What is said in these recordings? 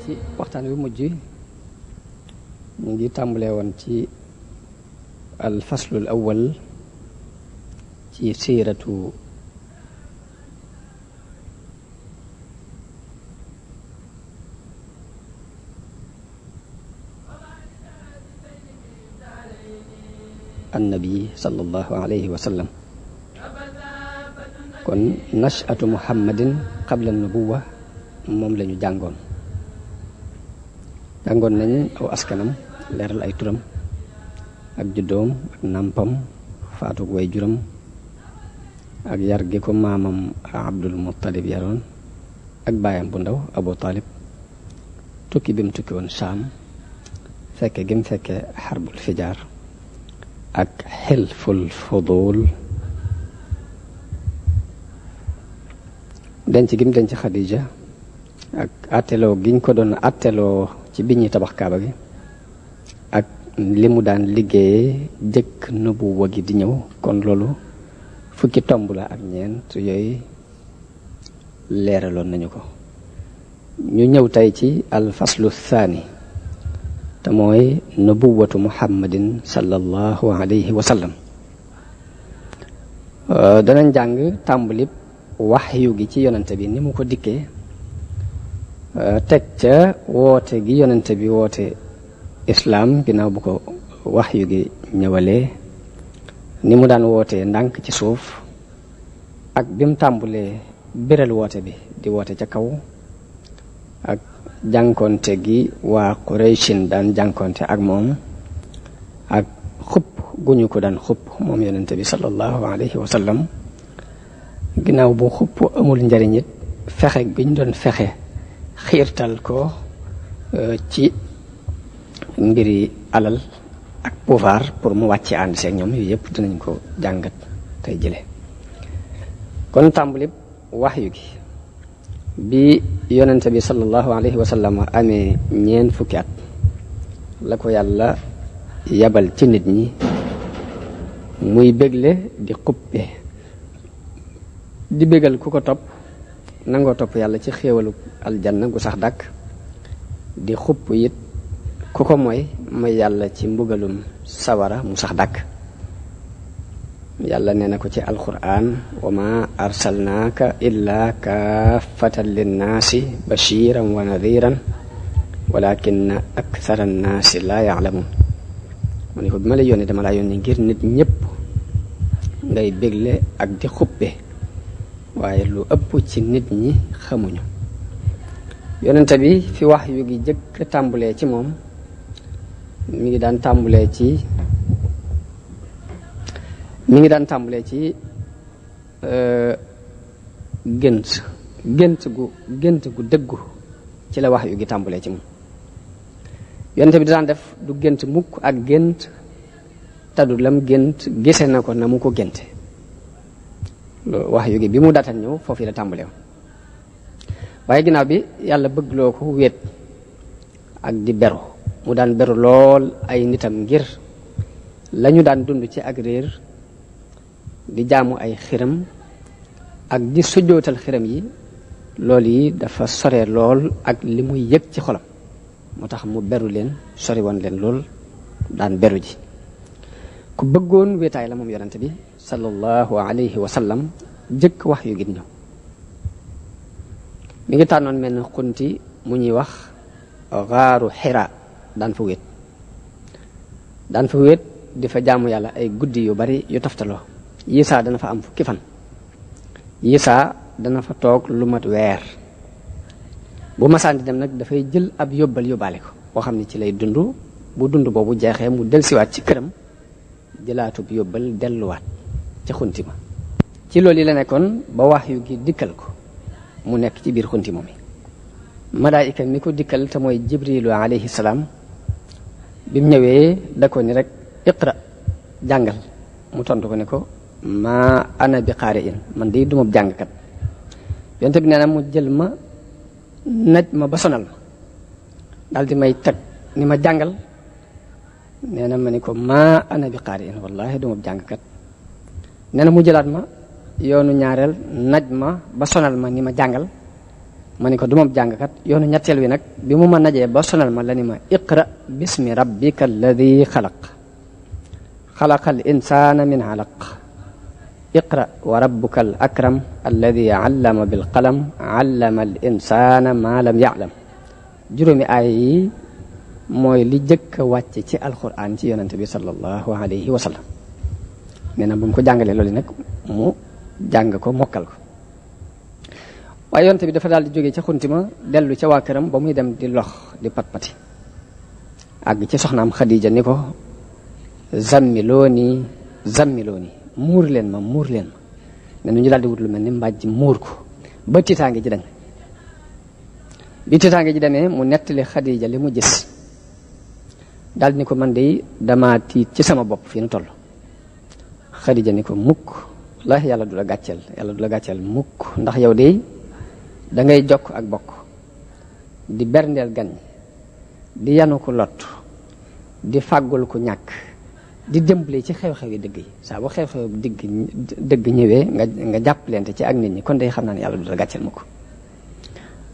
ci waxtaan wi mujj ñu ngi tàmbalee woon ci al faslul awwal ci siiratu annabi sallallahu alayhi wa sallam. kon nash'atu muhammadin qabla nubuwa moom lañu jàngoon nañ aw askanam, leeral ay turam ak juddoom ak nàmpam, faatug way juram ak yar gi ko maamam Abdul Muttalib yaroon ak baayam bu ndaw Abu Talib, tukki bi mu tukki woon Saam, fekke gi mu fekke xarbul fijaar ak xilful fudul, denc gi mu denc Xadija ak atteloo giñ ko doon atteloo ci bi ñuy tabax kaaba gi ak li mu daan liggéeyee jëkk nubuwa gi di ñëw. kon loolu fukki tomb la ak ñeent yooyu leeraloon nañu ko. ñu ñëw tey ci alfaslu thani te mooy nubuwatu muhammadin sallallahu alayhi wa sallam. danañ jàng tàmbalib waxyu gi ci yonente bi ni mu ko dikkee, teg ca woote gi yonente bi woote islaam ginnaaw bu ko waxyu gi ñëwalee, ni mu daan wootee ndànk ci suuf ak bi mu tàmbulee biral woote bi di woote ca kaw, ak jànkonte gi waa Qurayshin daan jànkonte ak moom, ak xupp gu ñu ko daan xupp moom yonente bi sallallahu alayhi wa sallam. ginnaaw bu xupp amul njariñ it fexe giñ doon fexe xiirtal ko ci mbiri alal ak pouvoir pour mu wàcce ànd seeg ñoom, yooyu yëpp dinañ ko jàngat tey jële. kon tàmbalib waxyu gi bi yonente bi sallallahu alayhi wa sallam amee ñeent fukki at la ko yàlla yabal ci nit ñi muy bégle di xuppe, di bégal ku ko topp nangoo topp yàlla ci xéewalu aljanna gu sax dàkk, di xupp it ku ko mooy yàlla ci mbugalum sawara mu sax dàkk. yàlla nee na ko ci alquran, wa ma arsalnaaka illa kaafatan linnaasi bashiran wa nadiran walakinna akthara annaasi laa ya'lamun. mu ne ko bi ma la yónnee dama laa yónnee ngir nit ñëpp ngay bégle ak di xuppe, waaye lu ëpp ci nit ñi xamuñu. yonente bi fi wax yu gi jëkk tàmbulee ci moom mi ngi daan tàmbulee ci gént gu dëggu ci la wax yu gi tàmbulee ci moom. yonente bi daan def du gént mukk ak gént taddu lam gént gise na ko na mu ko génte. wax yu gi bi mu daatal ñëw foofu la tàmbalee woon. waaye ginnaaw bi yàlla bëgg loo ko wéet ak di beru, mu daan beru lool ay nitam ngir lañu daan dund ci ak réer, di jaamu ay xiram ak di sujjootal xiram yi, loolu yi dafa sore lool ak li muy yëg ci xolam, moo tax mu beru leen, sori woon leen lool, daan beru ji. ku bëggoon wéetaay la moom yonente bi sallallahu alayhi wa sallam jëkk wax yu git ñëw. mi ngi tànnoon mel ne xunti mu ñuy wax xaaru Xira, daan fa wéet di fa jaamu yàlla ay guddi yu bari yu toftaloo. Yisaa dana fa am fukki fan, Yisaa dana fa toog lu mat weer. bu masaan di dem nag dafay jël ab yóbbal yóbbaale ko boo xam ne ci lay dund, bu dund boobu jeexee mu delsiwaat ci këram jëlaatub yóbbal delluwaat ci xunti ma. ci loolu yi la nekkoon ba wax yu gi dikkal ko mu nekk ci biir xunti moom. malaayika mi ko dikkal te mooy jibrilu alayhi salaam, bi mu ñëwee da ko ni rek iqra, jàngal. mu tontu ko ne ko ma ana bi qaari'in, man de duma jàngkat. yonte bi nee na mu jël ma naj ma ba sonal ma daal di may teg ni ma jàngal. nee na ma ni ko ma ana bi qaari'in, wallahi duma jàngkat. nee na mu jëlaat ma yoonu ñaareel naj ma ba sonal ma ni ma jàngal. ma ni ko du ma jàngkat yoonu ñetteel wi nag bi mu ma najee ba sonal ma la ni ma iqra bismi rabbika alladi xalaqal insana min alaq iqra wa rabbuka al akram alladi allama bil qalam allama al insana ma lam ya'lam juróomi aay yi mooy li jëkk a wàcc ci alquran ci yonente bi sallallahu alayhi wa sallam nee na bu mu ko jàngalee loolu nag mu jàng ko mokkal ko waaye yonente bi dafa daal di jógee ca xuntima dellu ca waa këram ba muy dem di lox di pat-pati àgg ci soxnaam Xadija ni ko zammilooni muur leen ma ne nu ñu daal di wut lu mel ni mbàjj muur ko ba tiitaange ji dañ bi tiitaange ji demee mu nettali Xadija li mu gis daal ni ko man de dama tiit ci sama bopp fii nu toll Xadija ni ko mukk la yàlla du la gàcceel mukk ndax yow de da ngay jokk ak bokk di berndeel gan di yanu ko lot di fàggul ko ñàkk di dimbali ci xew-xew yi dëgg yi saa bu xew-xew dëgg ñëwee nga jàppalante ci ak nit ñi kon day xam naa ne yàlla du la gàcceel mukk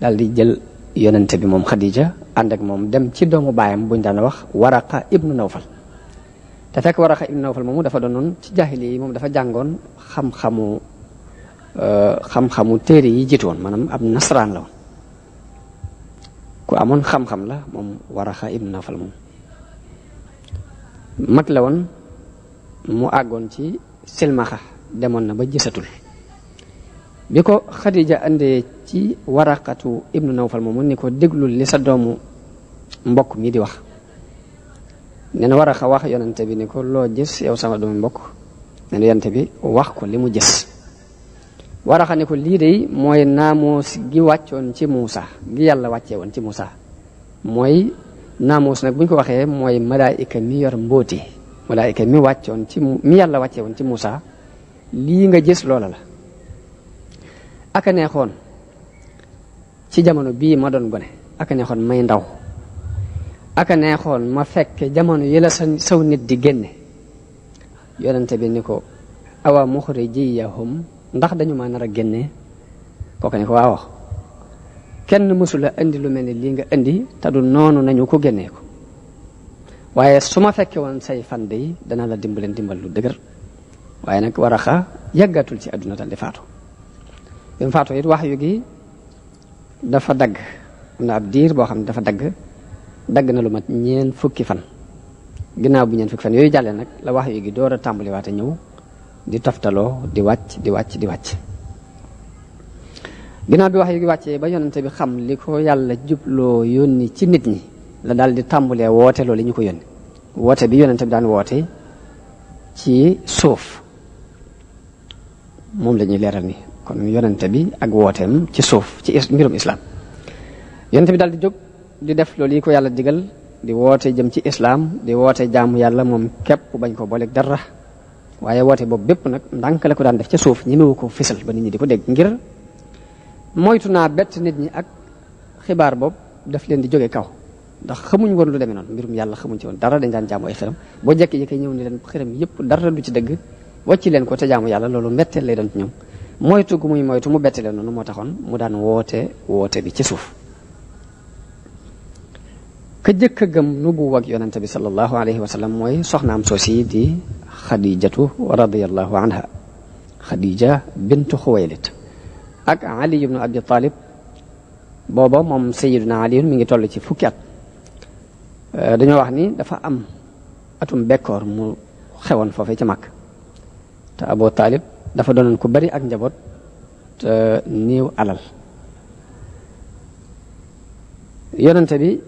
daal di jël yonente bi moom Xadija ànd ak moom dem ci doomu baayam buñ daan wax Waraqa ibnu Nawfal te fekk Waraqa ibnu Nawfal moomu dafa doonoon ci jaahili yi moom dafa jàngoon xam-xamu téere yi jiitu woon maanaam ab nasaraan la woon ku amoon xam-xam la moom Waraqa ibnu Nawfal moom mag la woon mu àggoon ci silmaxa demoon na ba gisatul bi ko Xadija andee ci Waraqatu ibnu Nawfal moomu ni ko déglul li sa doomu mbokk mi di wax nee na Waraqa wax yonente bi ni ko loo gis yow sama doomu mbokk nee na yonente bi wax ko li mu gis Waraqa ni ko lii de mooy naamuus gi wàccoon ci Muusa gi yàlla wàccee woon ci Muusa mooy naamuus nag bu ñu ko waxee mooy malaayika mi yor mbóoti malaayika mi wàccoon ci mi yàlla wàccee woon ci Muusa lii nga gis loola la aka neexoon ci jamono bii ma doon gone aka neexoon may ndaw aka neexoon ma fekke jamono yi la saw nit di génne yonente bi ni ko awa muxrijiyahum ndax dañu ma nar a génne kooku ne ko waaw kenn mësula indi lu mel ni lii nga indi te du noonu nañu ko génnee ko waaye su ma fekke woon say fan de dana la dimbaleen dimbal lu dëgër waaye nag Waraqa yàggatul ci àdduna dal di faatu bi mu faatu it wax yu gi dafa dagg am na ab diir boo xam ne dafa dagg na lu mat ñeen fukki fan ginnaaw bu ñeen fukki fan yooyu jàllee nag la wax yu gi door a tàmbaliwaate ñëw di taftaloo di wàcc ginnaaw bi wax yu gi wàccee ba yonente bi xam li ko yàlla jubloo yónni ci nit ñi la daal di tàmbalee woote loolu ñu ko yónni woote bi yonente bi daan woote ci suuf moom la ñuy leeral ni kon yonente bi ak wooteem ci suuf ci mbirum islam yonente bi daal di jóg di def loolu yi ko yàlla digal di woote jëm ci islam di woote jaamu yàlla moom képp bañ ko booleeg dara waaye woote boobu bépp nag ndànk la ko daan def ca suuf ñemewu ko fisal ba nit ñi di ko dégg ngir moytu naa bett nit ñi ak xibaar boobu daf leen di jóge kaw ndax xamuñ woon lu demee noonu mbirum yàlla xamuñ ci woon dara dañ daan jaamu ay xiram boo jekki-jekki ñëw ni leen xiram yëpp dara du ci dëgg wàcci leen ko te jaamu yàlla loolu mbetteel lay doon ci ñoom moytu gu muy moytu mu bette leen noonu moo taxoon mu daan woote bi ci suuf ka jëkk a gëm nubuwa ak yonente bi sallallahu alayhi wa sallam mooy soxnaam soosi di Xadijatu radiyallahu anha Xadija bintu Xuwaylid ak Ali ibnu Abi Talib booba moom Sayyiduna Ali mi ngi toll ci fukki at dañoo wax ni dafa am atum bekkoor mu xewoon foofee ca Makka te Abu Talib dafa doonoon ku bari ak njaboot te néew alal yonente bi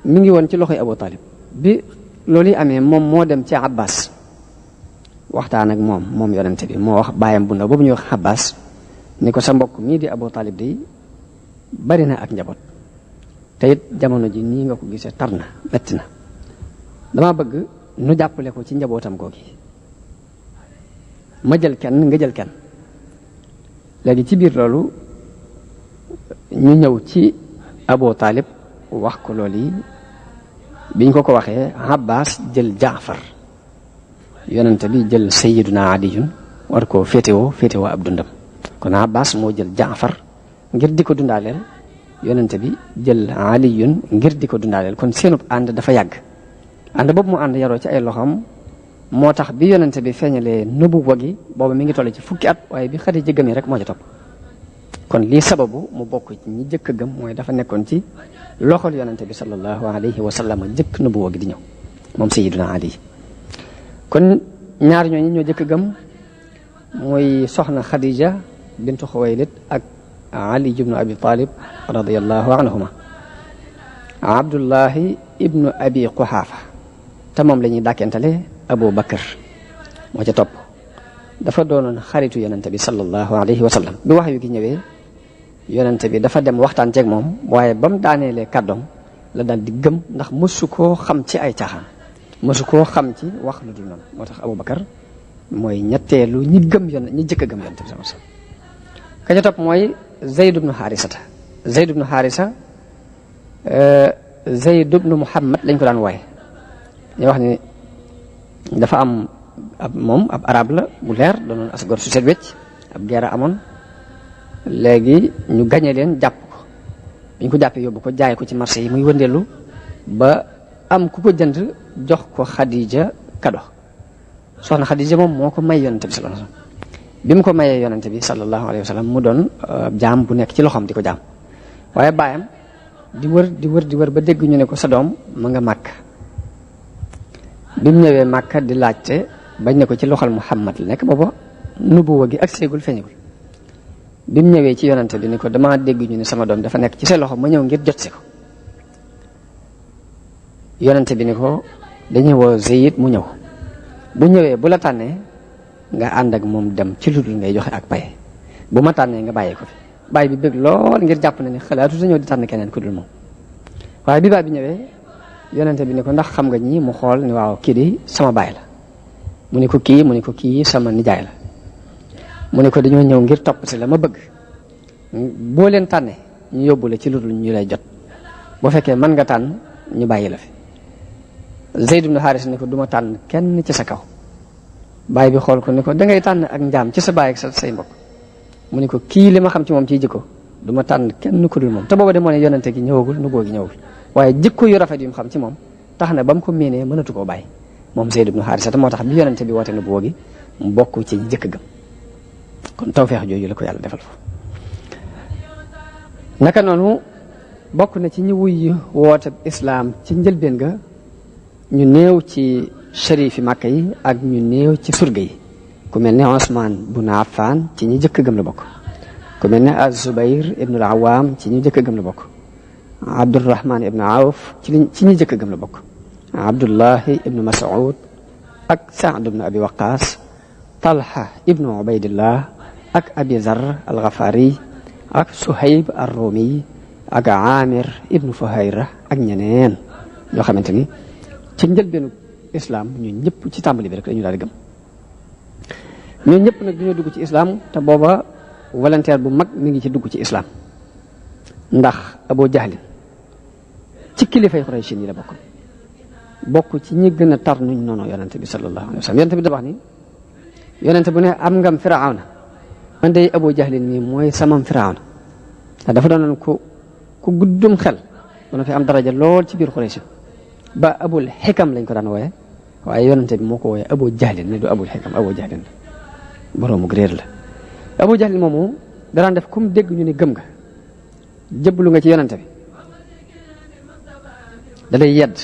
mi ngi woon ci loxoy Abu Talib bi loolu yi amee moom moo dem ci Abbas waxtaan ak moom yonente bi moo wax baayam bu ndaw boobu ñuy wax Abbas ni ko sa mbokk mii di Abu Talib di bari na ak njaboot te it jamono ji nii nga ko gisee tar na metti na dama bëgg nu jàppale ko ci njabootam googi ma jël kenn nga jël kenn léegi ci biir loolu ñu ñëw ci Abu Talib wax ko loolu yi biñ ko waxee Abbas jël Jaafar yonente bi jël Sayyiduna Aliyun war koo féetewoo ab dundam kon Abbas moo jël Jaafar ngir di ko dundaaleel yonente bi jël aliyun ngir di ko dundaaleel kon seenub ànd dafa yàgg ànd boobu mu ànd yaroo ci ay loxoom moo tax bi yonente bi feeñalee nubuwa gi booba mi ngi toll ci fukki at waaye bi Xadija gëmee rek moo ci topp kon lii sababu mu bokk ci ñi jëkk a gëm mooy dafa nekkoon ci loxol yonente bi sallallahu alayhi wa sallam jëkk nubuwa gi di ñëw moom sayyiduna Ali kon ñaar ñooñu ñoo jëkk a gëm muy soxna Xadija bintu Xuwaylid ak Ali ibnu Abi Talib radiyallahu anhuma Abdullahi ibnu Abi Quhafa te moom la ñuy dàkkentale Abu Bakar moo ca topp dafa doonoon xaritu yonente bi sallallahu alayhi wa sallam bi wax yu gi ñëwee yonente bi dafa dem waxtaan ceeg moom waaye ba mu daaneelee kàddoom la daal di gëm ndax mësu koo xam ci ay caaxaan mësu koo xam ci wax lu dul noonu moo tax Abu Bakar mooy ñetteelu ñi jëkk a gëm yonente bi sallallahu alayhi wa sallam ka ca topp mooy Zayd ibnu Harisata Zayd ibnu Harisa Zayd ibnu Muhammad lañ ko daan wooye ñu wax ni dafa am ab arab la bu leer doonoon as gor su set wecc ab guerre amoon léegi ñu gañe leen jàpp ko bi ñu ko jàppee yóbbu ko jaay ko ci marché yi muy wëndeelu ba am ku ko jënd jox ko Xadija kado soxna Xadija moom moo ko may yonente bi sallallahu alayhi wasallam bi mu ko mayee yonente bi sallallahu alayhi wasallam mu doon jaam bu nekk ci loxoom di ko jaam waaye baayam di wër ba dégg ñu ne ko sa doom ma nga màkk bi mu ñëwee màkka di laajte bañ ne ko ci loxol Muhammad la nekk booba nubuwa gi ak seegul feeñagul bi mu ñëwee ci yonente bi ni ko dama dégg ñu ne sama doom dafa nekk ci sa loxo ma ñëw ngir jot si ko yonente bi ni ko dañuy woo Zayd mu ñëw bu ñëwee bu la tànnee nga ànd ak moom dem ci lu dul ngay joxe ak pay bu ma tànnee nga bàyyee ko fi baay bi bëgg lool ngir jàpp na ni xalaatu sa ñëw di tànn keneen ku dul moom waaye bi baay bi ñëwee yonente bi ni ko ndax xam nga ñi mu xool ni waaw kii di sama baay la mu ni ko kii sama nijaay la mu ni ko dañoo ñëw ngir topp si la ma bëgg boo leen tànnee ñu yóbbu la ci lu dul ñu lay jot bu fekkee mën nga tànn ñu bàyyi la fi Zayd ibn Haris ni ko duma tànn kenn ci sa kaw baay bi xool ko ni ko dangay tànn ak njaam ci sa baay ak say mbokk mu ni ko kii li ma xam ci moom ciy jikko duma tànn kenn ku dul moom te booba de moo ne yonente gi ñëwagul nubuwa gi ñëwagul waaye jikko yu rafet yu mu xam ci moom tax na ba mu ko miinee mënatu koo bàyyi moom Zayd ibn Haris te moo tax bi yonente bi woote nubuwa gi mu bokk ci jëkk gëm kon tawfeex jooju la ko yàlla defal foofu naka noonu bokk na ci ñi wuy woote islaam ci njëlbeen ga ñu néew ci shérif yi Màkka yi ak ñu néew ci surga yi ku mel ne Usmaan bun Affaan ci ñi jëkk gëm la bokk ku mel ne Az-Zubayr ibnul Awaam ci ñi jëkk gëm la bokk Abdurrahman ibnu Awf ci ñi jëkk gëm la bokk Abdullahi ibnu Mas'ud ak Saad ibnu Abi Waqaas Talha ibnu Ubaydillah ak Abi Zar al-Ghafari ak Suhayb ar-Rumi ak Amir ibnu Fuhayra ak ñeneen ñoo xamante ni ci njëlbeenu islam ñun ñëpp ci tàmbali bi rek dañu daal di gëm ñun ñëpp nag dañoo dugg ci islam te booba volontaire bu mag mi ngi ci dugg ci islam ndax Abu Jahlin ci kilifay Quraysh yi la bokk ci ñi gën a tar nuñ noonu yonente bi sallallahu alayhi wa sallam yonente bi da wax ni yonente bu ne am ngam Firawna man day Abu Jahlin mi mooy samam Firawna te dafa doonoon ku guddum xel dana fi am daraja lool ci biir Quraysh ba Abul Xikam lañ ko daan wooye waaye yonente bi moo ko wooye Abu Jahlin ne du Abul Xikam Abu Jahlin boroomu réer la Abu Jahlin moomu danaan def comme dégg ñu ni gëm nga jëblu nga ci yonente bi da lay yedd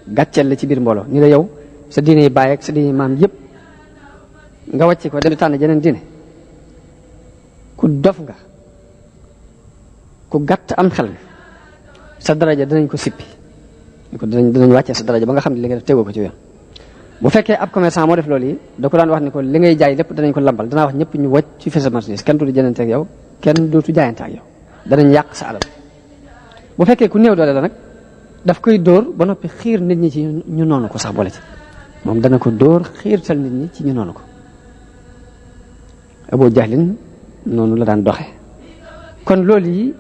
gàcceel la ci biir mbooloo ni la yow sa diine yi baay ak sa diine yi maam yëpp nga wàcce ko dem tànn jeneen diine ku dof nga ku gàtt am xel nga sa daraja danañ ko sippi ko danañ wàccee sa daraja ba nga xam ne li nga def tegoo ko ci yoon bu fekkee ab commerçant moo def loolu yi da ko daan wax ni ko li ngay jaay lépp danañ ko lambal danaa wax ñëpp ñu wàcc ci fi sa marchandise kenn du jënante ak yow kenn dootu jaayante ak yow danañ yàq sa alal bu fekkee ku néew doole la nag daf koy dóor ba noppi xiir nit ñi ci ñu noonu ko sax boole ci moom dana ko dóor xiirtal nit ñi ci ñu noonu ko Abu Jahlin noonu la daan doxe kon loolu yi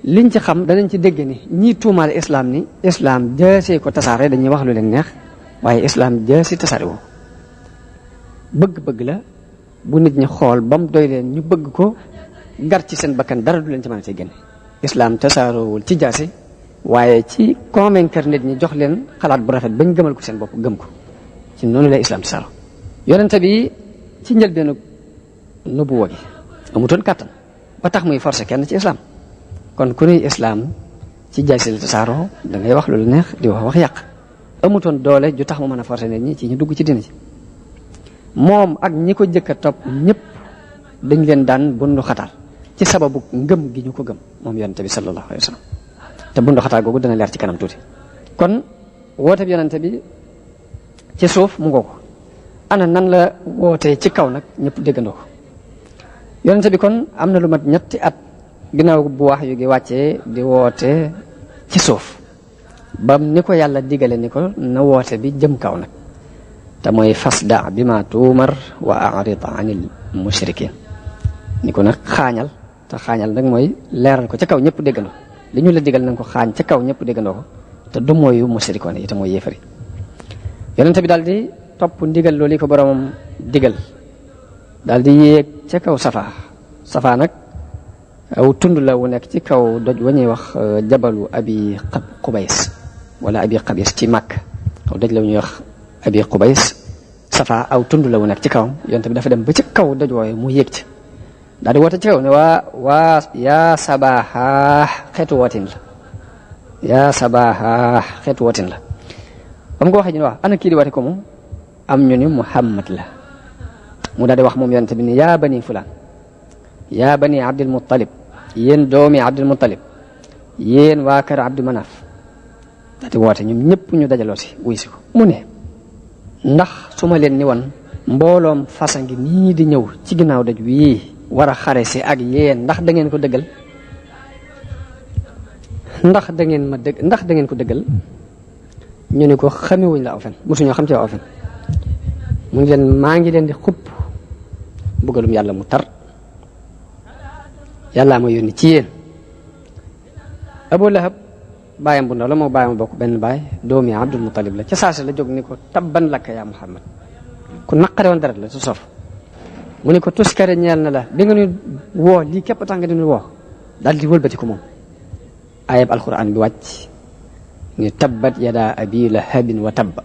liñ ci xam danañ ci dégg ni ñii tuumaal islam ni islam jaasee ko tasaare dañuy wax lu leen neex waaye islam jaasi tasaare woo bëgg-bëgg la bu nit ñi xool ba mu doy leen ñu bëgg ko gar ci seen bakkan dara du leen ci mën a cee génne. islam tasaaroowul ci jaasi waaye ci convaincre nit ñi jox leen xalaat bu rafet bañ gëmal ko seen bopp gëm ko ci noonu la islam tasaaroo. yonente bi ci njëlbeenu nubuwa gi amutoon kàttan ba tax muy forcer kenn ci islam kon ku nuy islam ci jaasi la tasaaroo da ngay wax lu la neex di wax yàq amutoon doole ju tax mu mën a forcer nit ñi ci ñu dugg ci dina ci moom ak ñi ko jëkk a topp ñëpp dañ leen daan bundu xataal ci sababu ngëm gi ñu ko gëm moom yonente bi sallallahu alayhi wa sallam te bundu xataal googu dana leer ci kanam tuuti. kon woote bi yonente bi ci suuf mu ngoo ko ana nan la wootee ci kaw nag ñëpp déggandoo ko yonente bi kon am na lu mat ñetti at ginnaaw bu wax yu gi wàccee di woote ci suuf bam ni ko yàlla digale ni ko na woote bi jëm kaw nag te mooy fasda bi ma tuumar wa a'rid anil mushrikin ni ko nag xaañal te xaañal nag mooy leeral ko ca kaw ñëpp déggandoo li ñu la digal nañ ko xaañ ca kaw ñëpp déggandoo ko te du mooyu mushrikoon yi te mooy yéefari yonente bi daal di topp ndigal loolu ko boromam digal daal di yéeg ca kaw safa nag aw tund la wu nekk ci kaw doj wa ñuy wax jabalu abi qubays wala abi qabis ci màkk aw doj la wu ñuy wax abi qubays safa aw tund la wu nekk ci kawam yonte bi dafa dem ba ci kaw doj wooye mu yéeg ci daal di woote ci kaw ne waa yaa sabaha xeetu wootin la yaa sabaha xeetu wootin la ba mu ko waxee ñu ne wax ana kii di woote ko mu am ñu ni Muhammad la mu daal di wax moom yonente bi ni yaa bani fulaan yaa bani Abdul Muttalib yéen doomi Abdul Muttalib yéen waa kër Abdu Manaf daal di woote ñoom ñëpp ñu dajaloo si wuy si ko mu ne ndax su ma leen ni woon mbooloom fasa ngi nii di ñëw ci ginnaaw daj wii war a xare si ak yéen ndax da ngeen ko dëggal ndax da ngeen ko dëggal ñu ne ko xamewuñ la aw fen mosuñoo xam ci aw fen mu ngi leen maa ngi leen di xupp bëggalum yàlla mu tar yàllaa ma yónni ci yéen Abu Lahab baayam bu ndaw la moo baayam bokk benn baay doomi Abdul Muttalib la ca saase la jóg ni ko tabban lakka yaa Muhammad ku naqare woon deret la su sof mu ne ko tuskare ñeel na la bi nga ñu woo lii képp tax nga di ñu woo daal di wëlbati ko moom ayab alquran bi wàcc ni tabbat yada abi lahabin wa tabba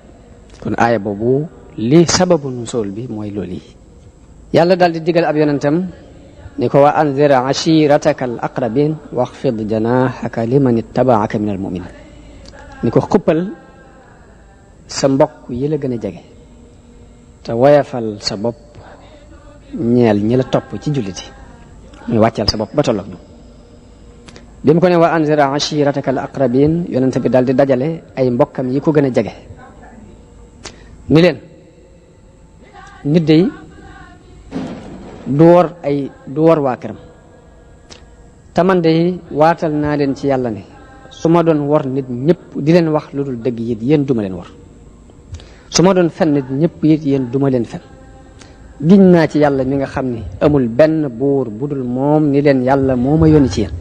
kon aaya boobu lii sababu nusul bi mooy loolu yi yàlla daal di digal ab yonentam ni ko wa anzir ashirataka al aqrabin waxfid janahaka liman ittabaaka min al muminin ni ko xuppal sa mbokk yi la gën a jege te woyafal sa bopp ñeel ñi la topp ci julliti muy wàccal sa bopp ba tolloog ñoom bi mu ko ne wa anzir ashirataka al aqrabin yonent bi daal di dajale ay mbokkam yi ko gën a jege ni leen nit day du wor waa këram te man day waatal naa leen ci yàlla ne su ma doon wor nit ñëpp di leen wax lu dul dëgg it yéen duma leen wor su ma doon fen nit ñëpp it yéen duma leen fen giñ naa ci yàlla mi nga xam ni amul benn buur budul moom ni leen yàlla moo ma yónni ci yéen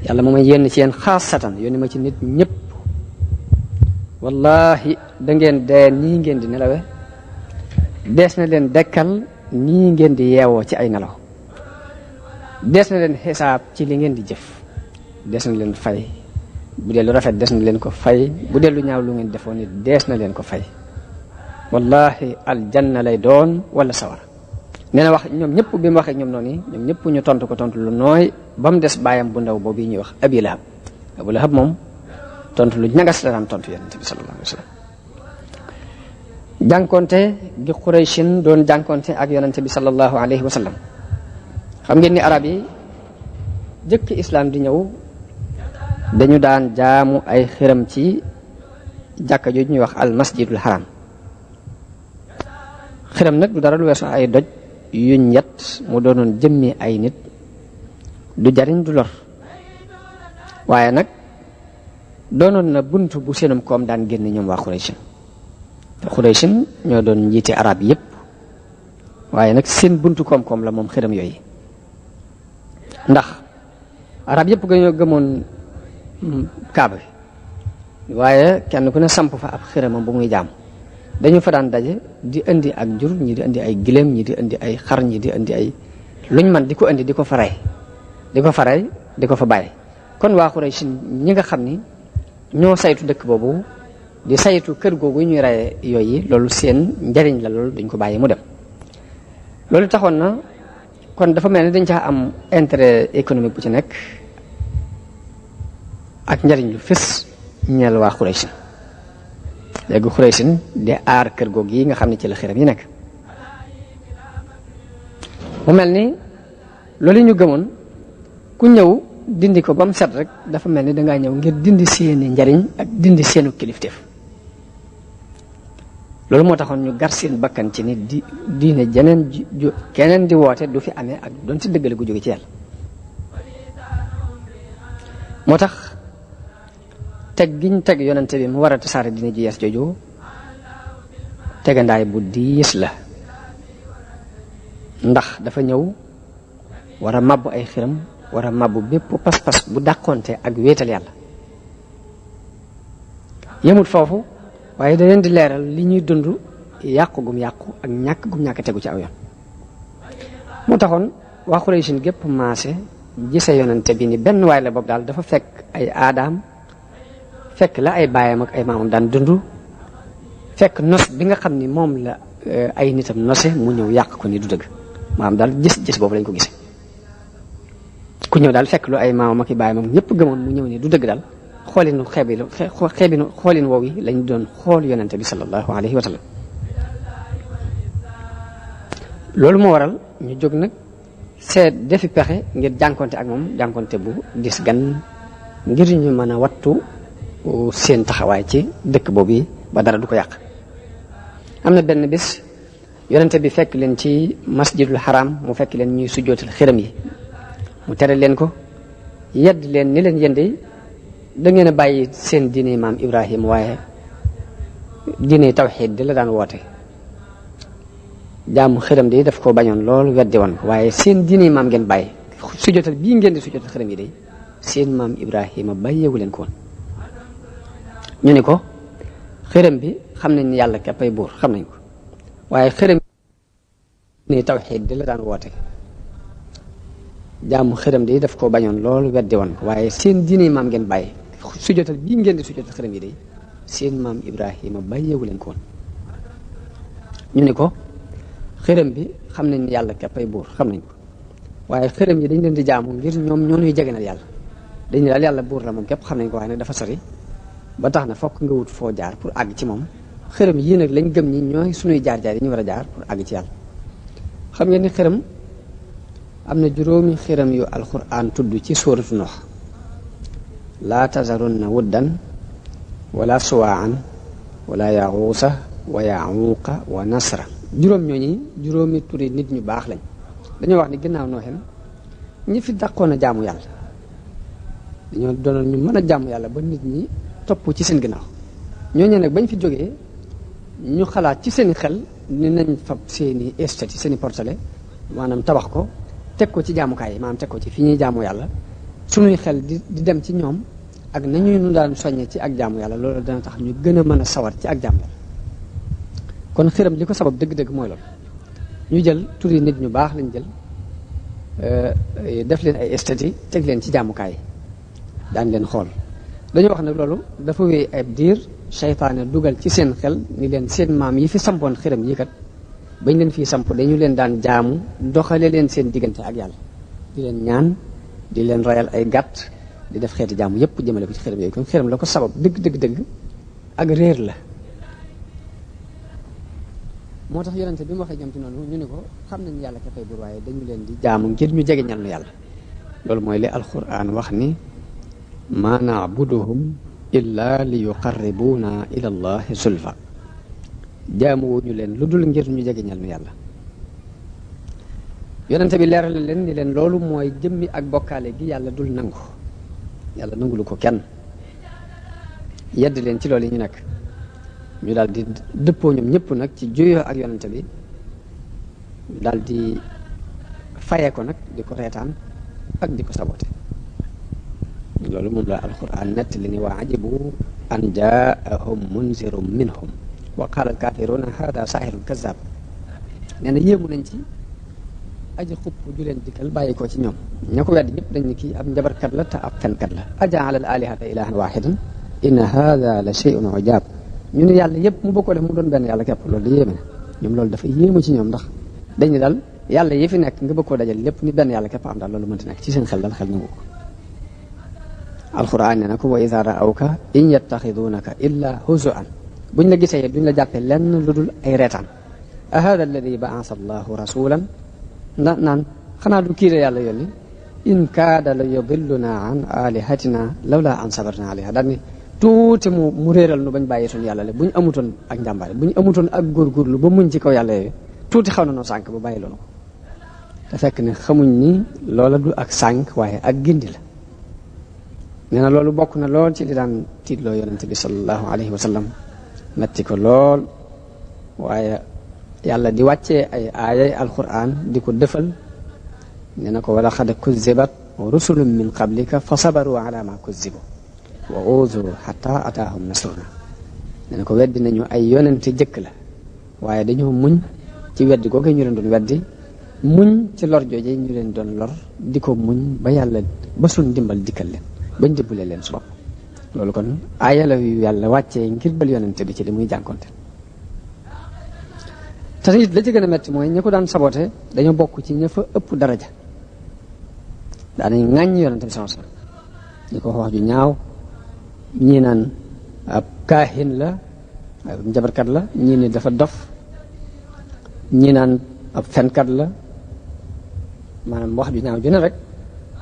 yàlla moo ma yónni ci yéen xaasatan yónni ma ci nit ñëpp wallahi da ngeen dee nii ngeen di nelawe dees na leen dekkal nii ngeen di yeewoo ci ay nelaw dees na leen xisaab ci li ngeen di jëf dees na leen fay bu dee lu rafet dees na leen ko fay bu dee lu ñaaw lu ngeen defoon nit dees na leen ko fay wallahi aljanna lay doon wala sawara nee na wax ñoom ñëpp bi mu waxee ñoom noonu ñoom ñëpp ñu tontu ko tontu lu nooy ba mu des baayam bu ndaw boobu ñuy wax Abi Lahab Abu Lahab moom tontu lu ñagas la daan tontu yonent bi sallallahu alayhi wa sallam jànkonte gi Qurayshin doon jànkonte ak yonent bi sallallahu alayhi wa sallam xam ngeen ni arab yi jëkk islam di ñëw dañu daan jaamu ay xiram ci jàkka jooju ñuy wax al masjidul haram xiram nag du dara lu weesu ay doj yuñ yet mu doonoon jëmmi ay nit du jariñ du lor waaye nag doonoon na buntu bu seenum koom daan génn ñoom waa Qurayshin te Qurayshin ñoo doon njiite arab yépp waaye nag seen buntu koom-koom la moom xiram yooyu ndax arab yépp gañoo gëmoon kaaba bi waaye kenn ku ne samp fa ab xiramam bu muy jaam dañu fa daan daje di indi ak jur ñi di indi ay giléem ñi di indi ay xar ñi di indi ay luñ man di ko indi di ko fa rey di ko fa bàyyi. kon waa Quraysh ñi nga xam ni ñoo saytu dëkk boobu di saytu kër googu ñuy reye yooyu loolu seen njariñ la, loolu duñ ko bàyyi mu dem. loolu taxoon na kon dafa mel ni dañ caa am intérêt économique bu ci nekk ak njariñ lu fës ñeel waa Quraysh. léegi Quraysh di aar kër googu yi nga xam ne ci la xiram yi nekk. mu mel ni loolu ñu gëmoon ku ñëw dindi ko ba mu set rek dafa mel ni dangaa ñëw ngir dindi seeni njariñ ak dindi seenu kilifteef. loolu moo taxoon ñu gar seen bakkan ci ni diine jeneen keneen di woote du fi amee ak doon ci dëggale gu jóge ci yàlla. moo tax teg giñ teg yonente bi mu war a tasaare diine ji yees jooju tegandaay bu diis la, ndax dafa ñëw war a mabbu ay xiram, war a mabbu bépp pas-pas bu dàqonte ak wéetal yàlla. yemut foofu waaye da leen di leeral li ñuy dund yàqu gum yàqu ak ñàkk gum ñàkk tegu ci aw yoon. moo taxoon waa Quraysh gépp maase gise yonente bi ni benn waay la bopp daal dafa fekk ay aadaam, fekk la ay baayam ak ay maamam daan dund, fekk nos bi nga xam ni moom la ay nitam nose mu ñëw yàq ko ni du dëgg. maanaam daal gis boobu lañ ko gisee. ku ñëw daal fekk lu ay maamam ak i baayam ak ñëpp gëmoon mu ñëw ni du dëgg daal xoolin woow yi lañ doon xool yonente bi sallallahu alayhi wa sallam. loolu moo waral ñu jóg nag seet defi pexe ngir jànkonte ak moom jànkonte bu dis gan ngir ñu mën a wattu seen taxawaay ci dëkk boobu yi ba dara du ko yàq. am na benn bis yonente bi fekk leen ci masjidul haram mu fekk leen ñuy sujjootal xiram yi mu tere leen ko yedd leen ni leen yende da ngeen a bàyyi seen diine maam Ibrahim waaye diine tawxiid di la daan woote. jaamu xiram di daf ko bañoon lool weddi woon ko waaye seen diine maam ngeen bàyyi sujjootal bii ngeen di sujjootal xiram yi de seen maam Ibrahima bàyyeewu leen ko woon. ñu ni ko xiram bi xam nañ ni yàlla képp ay buur xam nañ ko waaye xiram ni tawxiid di la daan woote. jaamu xiram di daf ko bañoon lool weddi woon ko waaye seen diine maam ngeen bàyyi sujjootal bii ngeen di sujjootal xiram yi de seen maam Ibrahima bàyyeewu leen ko woon. ñu ni ko xiram bi xam nañ ni yàlla képp ay buur xam nañ ko waaye xiram yi dañ leen di jaamu ngir ñoom ñoo ñuy jegenal yàlla dañu daal yàlla buur la moom képp xam nañ ko waaye nag dafa sori ba tax na fokk nga wut foo jaar pour àgg ci moom. xiram yii nag lañ gëm ñi ñooy suñuy jaar-jaar yi ñu war a jaar pour àgg ci yàlla. xam ngeen ni xiram am na juróomi xiram yu alquran tudd ci suuratu Nuux. laa tazarunna wuddan wala suwaan wala yaxuusa wa yaxuuqa wa nasra. juróom ñooñi juróomi turi nit ñu baax lañ. dañoo wax ni ginnaaw nooxen ñi fi dàqoon a jaamu yàlla dañoo doonoon ñu mën a jaamu yàlla ba nit ñi topp ci seen ginnaaw. ñooñu nag bañ fi jógee ñu xalaat ci seen xel ni nañ fab seeni estati seeni portale maanaam tabax ko teg ko ci jaamukaay yi maanaam teg ko ci fi ñuy jaamu yàlla suñuy xel di dem ci ñoom ak nañuy nu daan soññe ci ak jaamu yàlla loolu dana tax ñu gën a mën a sawar ci ak jaamu yàlla. kon xiram li ko sabab dëgg-dëgg mooy loolu ñu jël turi nit ñu baax lañ jël def leen ay estati teg leen ci jaamukaay yi daan leen xool. dañoo wax nag loolu dafa wéy ab diir seytaane dugal ci seen xel ni leen seen maam yi fi sampoon xiram yi kat bañ leen fii samp dañu leen daan jaamu doxale leen seen diggante ak yàlla di leen ñaan di leen rayal ay gàtt di def xeeti jaamu yépp jëmale ko ci xiram yooyu kon xiram la ko sabab dëgg ak réer la. moo tax yonente bi mu waxee ñoom ci noonu ñu ne ko xam nañ yàlla ka fay buur waaye dañu leen di jaamu ngir ñu jege ñal nu yàlla. loolu mooy li alquran wax ni ma na'buduhum illa li yuqarribuna ila allahi zulfa. jaamuwuñu leen lu dul ngir ñu jege ñal nu yàlla. yonente bi leeral leen ni leen loolu mooy jëmmi ak bokkaale gi yàlla dul nangu yàlla nangulu ko kenn yedd leen ci loolu yi ñu nekk. ñu daal di dëppoo ñoom ñëpp nag ci juyoo ak yonente bi daal di faye ko nag di ko reetaan ak di ko sabote. loolu moom la alquran nett li ni waa ajibu an jaahum munzirun minhum wa qaala alkafiruna hada sahirun kazab. nee na yéemu nañ ci aji xupp ju leen dikkal bàyyi ko ci ñoom ña ko wedd ñëpp dañ ni kii ab njabarkat la te ab fenkat la ajaala al alihata ilahan wahidan inna hada la shay'un ujab ñu ne yàlla yëpp mu bokk def mu doon benn yàlla képp loolu yéeme na ñoom loolu dafa yéemu ci ñoom ndax dañ ne daal yàlla yi fi nekk nga bëgg koo dajal lépp ni benn yàlla képp am daal loolu mënta nekk ci seen xel dal xel nangu ko alquran ne na ko wa idha ra'awka in yattakhidunaka illa huzuan buñ la gisee duñ la jàppee lenn lu dul ay reetaan a hada alladi ba'atha allahu rasulan naan xanaa du kii de yàlla yónni in kaada la yudilluna an alihatina lawla an sabarna alayha daal ni tuuti mu réeral nu bañ bàyyi suñu yàlla le bu ñu amutoon ak njàmbaare bu ñu amutoon ak góorgóorlu ba muñ ci kaw yàlla yooyu tuuti xaw na noo sànk ba bàyyi loonu ko te fekk ne xamuñ ni loola du ak sànk waaye ak gindi la nee na loolu bokk na lool ci li daan tiitloo yonente bi sallallahu alayhi wa sallam metti ko lool waaye yàlla di wàccee ay aayay alquran di ko dëfal nee na ko wala xad kuzzibat rusulun min qablika fa sabaru ala ma kuzzibu wa uzuru hatta ataahum nasruna nee na ko weddi nañu ay yonente jëkk la waaye dañoo muñ ci weddi googu ñu leen doon weddi muñ ci lor jooje ñu leen doon lor di ko muñ ba yàlla ba suñ dimbal dikkal leen bañ dimbale leen su bopp loolu kon aaya la yu yàlla wàccee ngir bal yonente bi ci li muy jànkonte te it la ci gën a metti mooy ñi ko daan saboté dañoo bokk ci ña fa ëpp daraja daanañ ŋàññ yonente bi sallallahu alayhi wasallam ñi ko wax ju ñaaw ñii naan ab kaahin la ab njabarkat la ñii ni dafa dof ñii naan ab fenkat la maanaam wax ju ñaaw ju ne rek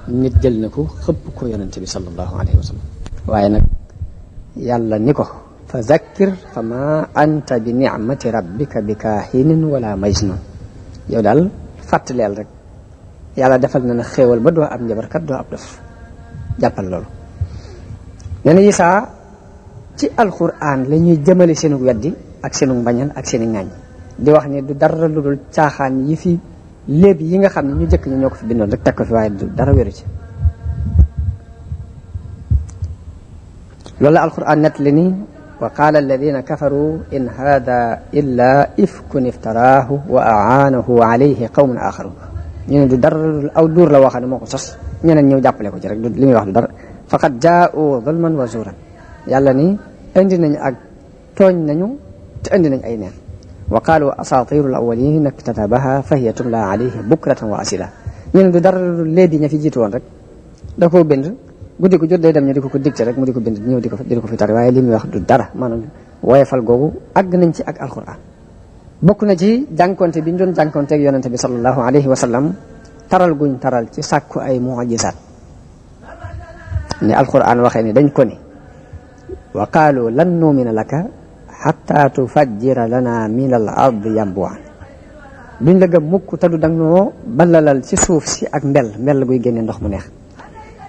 nit jël na ko xëpp ko yonente bi sallallahu alayhi wa sallam waaye nag yàlla ni ko fa zakkir fa ma anta bi ni'mati rabbika bi kaahinin wala majnun yow daal fàttaleel rek yàlla defal na na xéewal ba doo ab njabarkat doo ab dof jàppal loolu nee na Isaa ci alquran la ñuy jëmale seenu weddi ak seenu mbañal ak seeni ŋaañ di wax ni du dara lu dul caaxaan yi fi léeb yi nga xam ne ñu jëkk ñi ñoo ko fi bindoon rek teg ko fi waaye du dara wéru ci loolu la alquran nett li ni wa qaala alladina kafaru in hada illa ifkun iftaraahu wa aanahu alayhi qawmun axarun ñu ne du dara lu dul aw duur la waxam ne moo ko sos ñeneen ñëw jàppale ko ci rek li muy wax du dara faqad jaa'u zulman wa zuuran yàlla ni indi nañu ak tooñ nañu te indi nañ ay neen wa qaalu asaatiirul awwaliina iktatabaha fa hiya tumla alayhi bukratan wa asila ñu ne du dara lu léegi ña fi jiitu woon rek da koo bind guddi ko jot day dem ñu di ko dicté rek mu di ko bind ñëw di ko fi tari waaye li muy wax du dara maanaam woyefal googu àgg nañ ci ak alquran bokk na ci jànkonte bi ñu doon jànkonteeg yonente bi sallallahu alayhi wa sallam taral guñ taral ci sàkku ay mu'jizaat ne alquran waxee ni dañ ko ni wa qaalu lan nu'mina laka hatta tufajjira lana min al ardi yanbu'an duñ la gëm mukk te du dang noo ballalal ci suuf si ak mbell guy génne ndox mu neex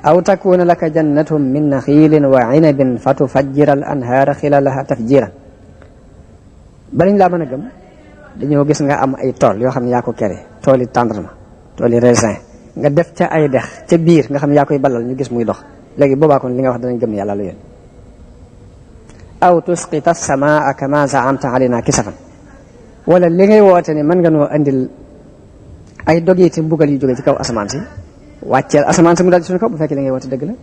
aw takuna laka jannatun min naxiilin wa inabin fa tufajjira al anhaara xilalaha tafjiran balañ laa mën a gëm dañoo gis nga am ay tool yoo xam ne yaa ko kere tooli tendrement tooli raisin nga def ca ay dex ca biir nga xam ne yaa koy ballal ñu gis muy dox léegi boobaa kon li nga wax danañ gëm yàlla la yéen aw tusqita samaa kama zaamta alayna kisafan wala li ngay woote ne mën nga noo andil ay dogiti mbugal yu jóge ci kaw asamaan si wàcceel asamaan si mu dal ci suñu kaw bu fekkee li ngay woote dëgg la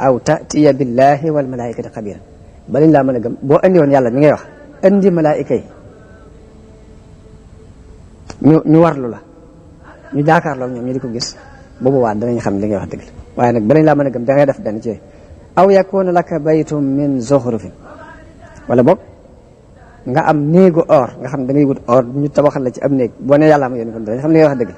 aw tatiya billahi wal malaikati xabiran ba lañ laa mën a gëm boo andi woon yàlla mi ngay wax andi malaayika yi ñu warlu la ñu jaakaarloo ñoom ñu di ko gis bu boobaa danañ xam li ngay wax dëgg la waaye nag ba lañ laa mën a gëm da ngay def benn ci aw yakuna laka baytum min zuxrufin wala boog nga am néegu or nga xam da ngay wut or ñu tabaxal la ci am néeg boo ne yàlla ma yónni kon danañ xam li ngay wax dëgg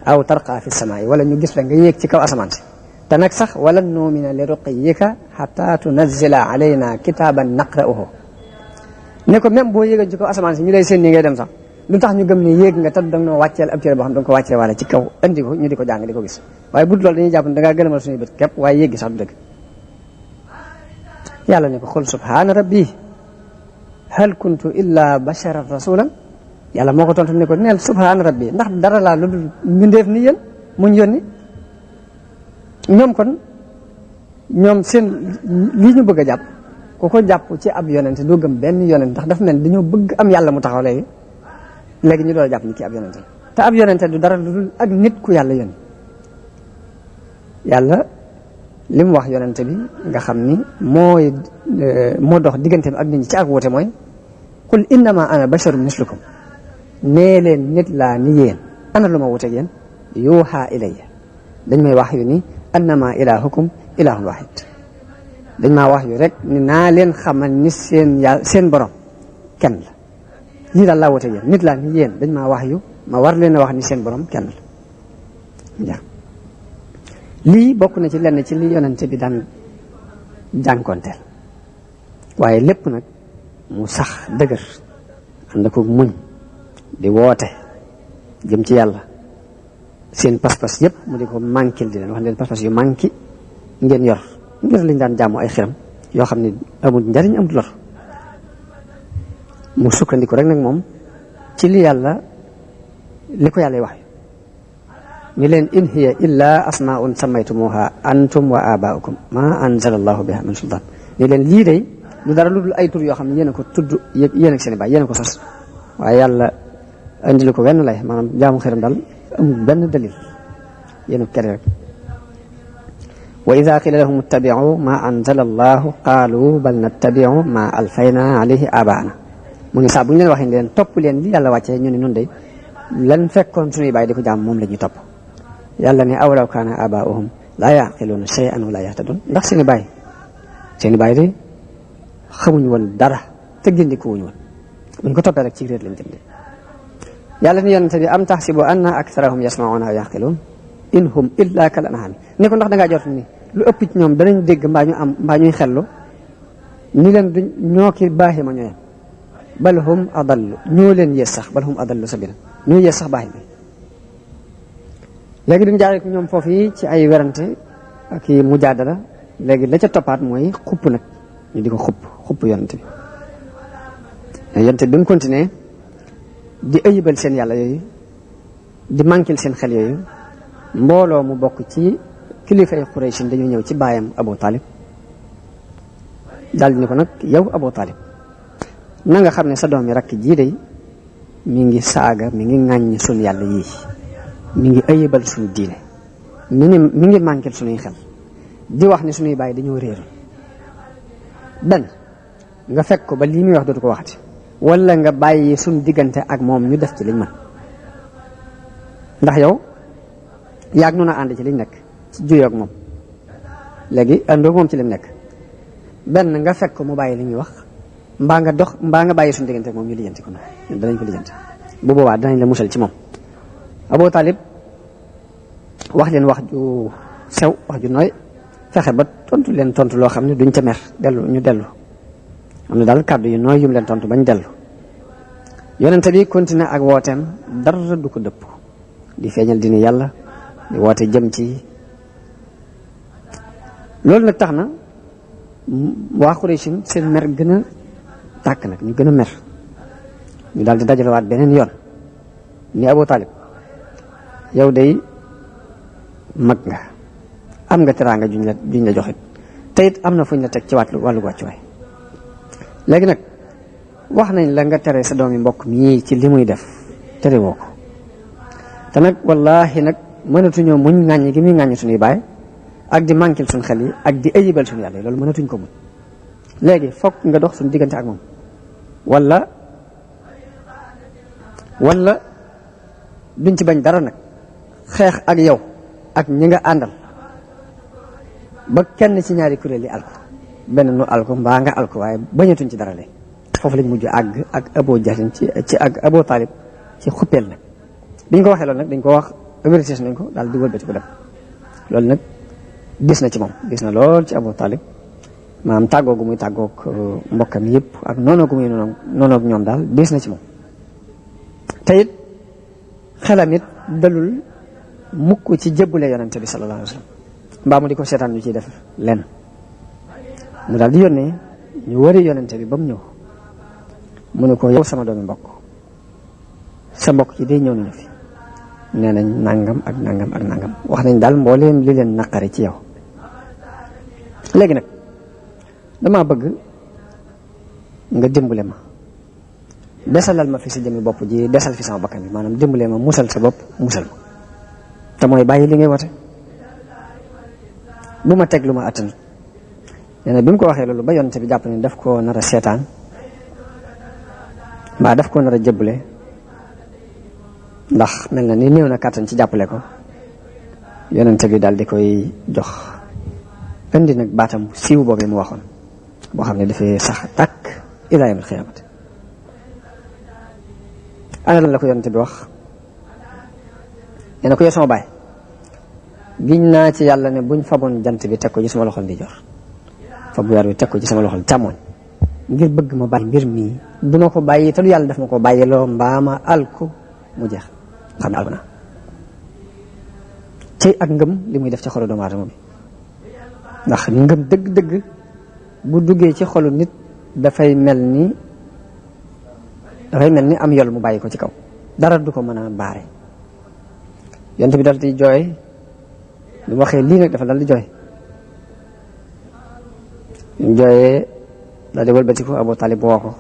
la aw tarqa fi samaai wala ñu gis la nga yéeg ci kaw asamaan si te nag sax wala nu'mina li ruqiyika hatta tunazzila alayna kitaban naqra'uhu ne ko même boo yéegoon ci kaw asamaan si ñu lay seen ni ngay dem sax lu tax ñu gëm ne yéeg nga te danga noo wàcceel ab téere boo xam danga ko wàccee wala ci kaw andi ko ñu di ko jàng di ko gis waaye bu dul loolu dañuy jàpp ne dangaa gëlëmal suñuy bët képp waaye yéeg gi sax du dëgg yàlla ne ko xul subhaana rabbi hal kuntu illa basharan rasulan yàlla moo ko tontu ne ko neel subhaana rabbi ndax dara laa lu dul mbindeef ni yéen muñ yónni ñoom kon ñoom seen lii ñu bëgg a jàpp ku ko jàpp ci ab yonente doo gëm benn yonente ndax dafa mel dañoo bëgg am yàlla mu taxaw léegi ñu doon jàpp ni kii ab yonente la te ab yonente du dara lu dul ak nit ku yàlla yónni yàlla li mu wax yonente bi nga xam ni moo dox diggante bi ak nit ñi ci ak woote mooy qul innama ana basharun mislukum nee leen nit laa ni yéen ana lu ma wuteeg yéen yuuxa ilayya dañ may wax yu ni annama ilahukum ilahun wahid dañ maa wax yu rek ni naa leen xamal ni seen borom kenn la lii daal laa wuteeg yéen nit laa ni yéen dañ maa wax yu ma war leen a wax ni seen borom kenn la lii bokk na ci lenn ci li yonente bi daan jànkonteel waaye lépp nag mu sax dëgër ànd ko muñ di woote jëm ci yàlla seen pas-pas yëpp mu di ko manquil di leen wax leen pas-pas yu manqué ngeen yor ngir liñ daan jaamu ay xiram yoo xam ne amul njariñ amul lor mu sukkandiku rek nag moom ci li ko yàlla wax ni leen in hiya illa asmaun sammaytumuha antum wa abaukum ma anzala allahu biha min sultan ni leen lii day lu dara lu dul ay tur yoo xam ne yéen a ko tudd yéen ak seen i baay yéen a ko sos waaye yàlla andil ko wenn lay maanaam jaamu xiram daal amul benn dalil yéen a ko kere rek wa ida qila lahum ittabi'u ma anzala allahu qaalu bal nattabi'u ma alfayna alayhi abaana mu ngi saa bu ñu leen waxee leen topp leen li yàlla wàccee ñu ne nun day lan fekkoon suñuy baay di ko jaam moom la ñuy topp yàlla ne awlaw kaana abaa'uhum laa yaqiluuna shay'an wa laa yahtadun ndax seen i baay de xamuñu woon dara te gindiko wuñu woon buñ ko toppee rek ci réer lañ jëm de yàlla ni yonente bi am taxsibu anna aktharahum yasma'una aw yaqiluun in hum illa kal an'aam ni ko ndax da ngaa jot ni lu ëpp ci ñoom danañ dégg mbaa ñuy xellu ni leen duñ ñoo ki baaxi ma ñooyam bal hum adallu ñoo leen yées sax bal hum adallu sabila ñoo yées sax baaxi bi léegi duñ jaaree ko ñoom foofu yi ci ay werante ak i mujaadala léegi la ca toppaat mooy xupp nag ñu di ko xupp yonente bi mu continué di ayibal seen yàlla yooyu di manquil seen xel yooyu mbooloo mu bokk ci kilifay Quraysh dañu ñëw ci baayam Abu Talib daal di ni ko nag yow Abu Talib na nga xam ne sa doom yi rakk jii day mi ngi saaga mi ngi ŋàññ suñ yàlla yii mi ngi ayibal suñu diine mi ngi manquil suñuy xel di wax ni suñuy baay dañoo réeroon benn nga fekk ko ba lii muy wax dootu ko waxati wala nga bàyyi suñ diggante ak moom ñu def ci liñ mën ndax yow yaag noonu a ànd ci liñ nekk ci juyoog moom léegi àndoog moom ci lim nekk benn nga fekk ko mu bàyyi li ñuy wax mbaa nga bàyyi suñ diggante ak moom ñu lijjanti ko noonu ñun danañ ko lijjanti bu boobaa danañ la musal ci moom Abu Talib wax leen wax ju sew wax ju nooy fexe ba tontu leen tontu loo xam ne duñ ca mer ñu dellu am na daal kàddu yu nooy yum leen tontu bañ dellu yonente bi continué ak wooteem dara du ko dëpp di feeñal dini yàlla di woote jëm ci loolu nag tax na waa Quraysh seen mer gën a tàkk nag ñu gën a mer ñu daal di dajalewaat beneen yoon ni Abu Talib yow day mag nga am nga teraanga juñ la joxit te it am na fuñ la teg ci wàllu wàccuwaay léegi nag wax nañ la nga tere sa doomi mbokk mii ci li muy def tere woo ko te nag wallaahi nag mënatuñoo muñ ŋàññi gi muy ŋàññi suñuy baay ak di manquil suñ xel yi ak di ayibal suñu yàlla yi loolu mënatuñ ko muñ léegi fokk nga dox suñu diggante ak moom wala duñ ci bañ dara nag xeex ak yow ak ñi nga àndal ba kenn ci ñaari kuréel yi alko benn nu alko mbaa nga alko waaye bañatuñ ci dara léegi foofu lañ mujj àgg ak Abu Jahl ci ak Abu Talib ci xuppeel nag biñ ko waxee loolu nag dañ ko wax avertir nañ ko daal di wëlbati ko dem loolu nag gis na ci moom gis na lool ci Abu Talib maanaam tàggoo gu muy tàggoog mbokkam yëpp ak noonoo gu muy noonoog ñoom daal gis na ci moom te it xelam it dalul mukk ci jébbule yonente bi sallallahu alayhi wa sallam mbaa mu di ko seetaan ñu ciy def lenn mu daal di yónnee ñu wari yonente bi ba mu ñëw mu ne ko yow sama doomi mbokk sa mbokk ci day ñëw nañu fi nee nañ nangam ak nangam ak nangam wax nañ daal mbooleem li leen naqari ci yow léegi nag dama bëgg nga dimbale ma desalal ma fi sa jëmmi bopp ji desal fi sama bakkan bi maanaam dimbalee ma musal sa bopp musal ma te mooy bàyyi li ngay wote bu ma teg lu ma attan nee na bi mu ko waxee loolu ba yonent bi jàpp ne daf koo nar a seetaan mbaa daf koo nar a jëbbale ndax mel na ni néew na kàttan ci jàppale ko yonent bi daal di koy jox indi nag baatam siiw boobu mu waxoon boo xam ne dafay sax tàkk ilaa yawmil qiyaamati ana lan la ko yonent bi wax nee na ko yow sama baay giñ naa ci yàlla ne buñ faboon jant bi teg ko ci sama loxol ndijoor fab weer bi teg ko ci sama loxol càmmoñ ngir bëgg ma bàyyi mbir mii duma ko bàyyi te du yàlla daf ma ko bàyyiloo mbaama alku mu jeex xam ne alku naa ci ak ngëm li muy def ci xolu doomu aadama bi ndax ngëm dëgg-dëgg bu duggee ci xolu nit dafay mel ni am yol mu bàyyi ko ci kaw dara du ko mën a baare yonent bi dal di jooy bi mu waxee lii nag dafa dal di jooy ñu jooyee daal di wëlbatiku Abu Talib woo ko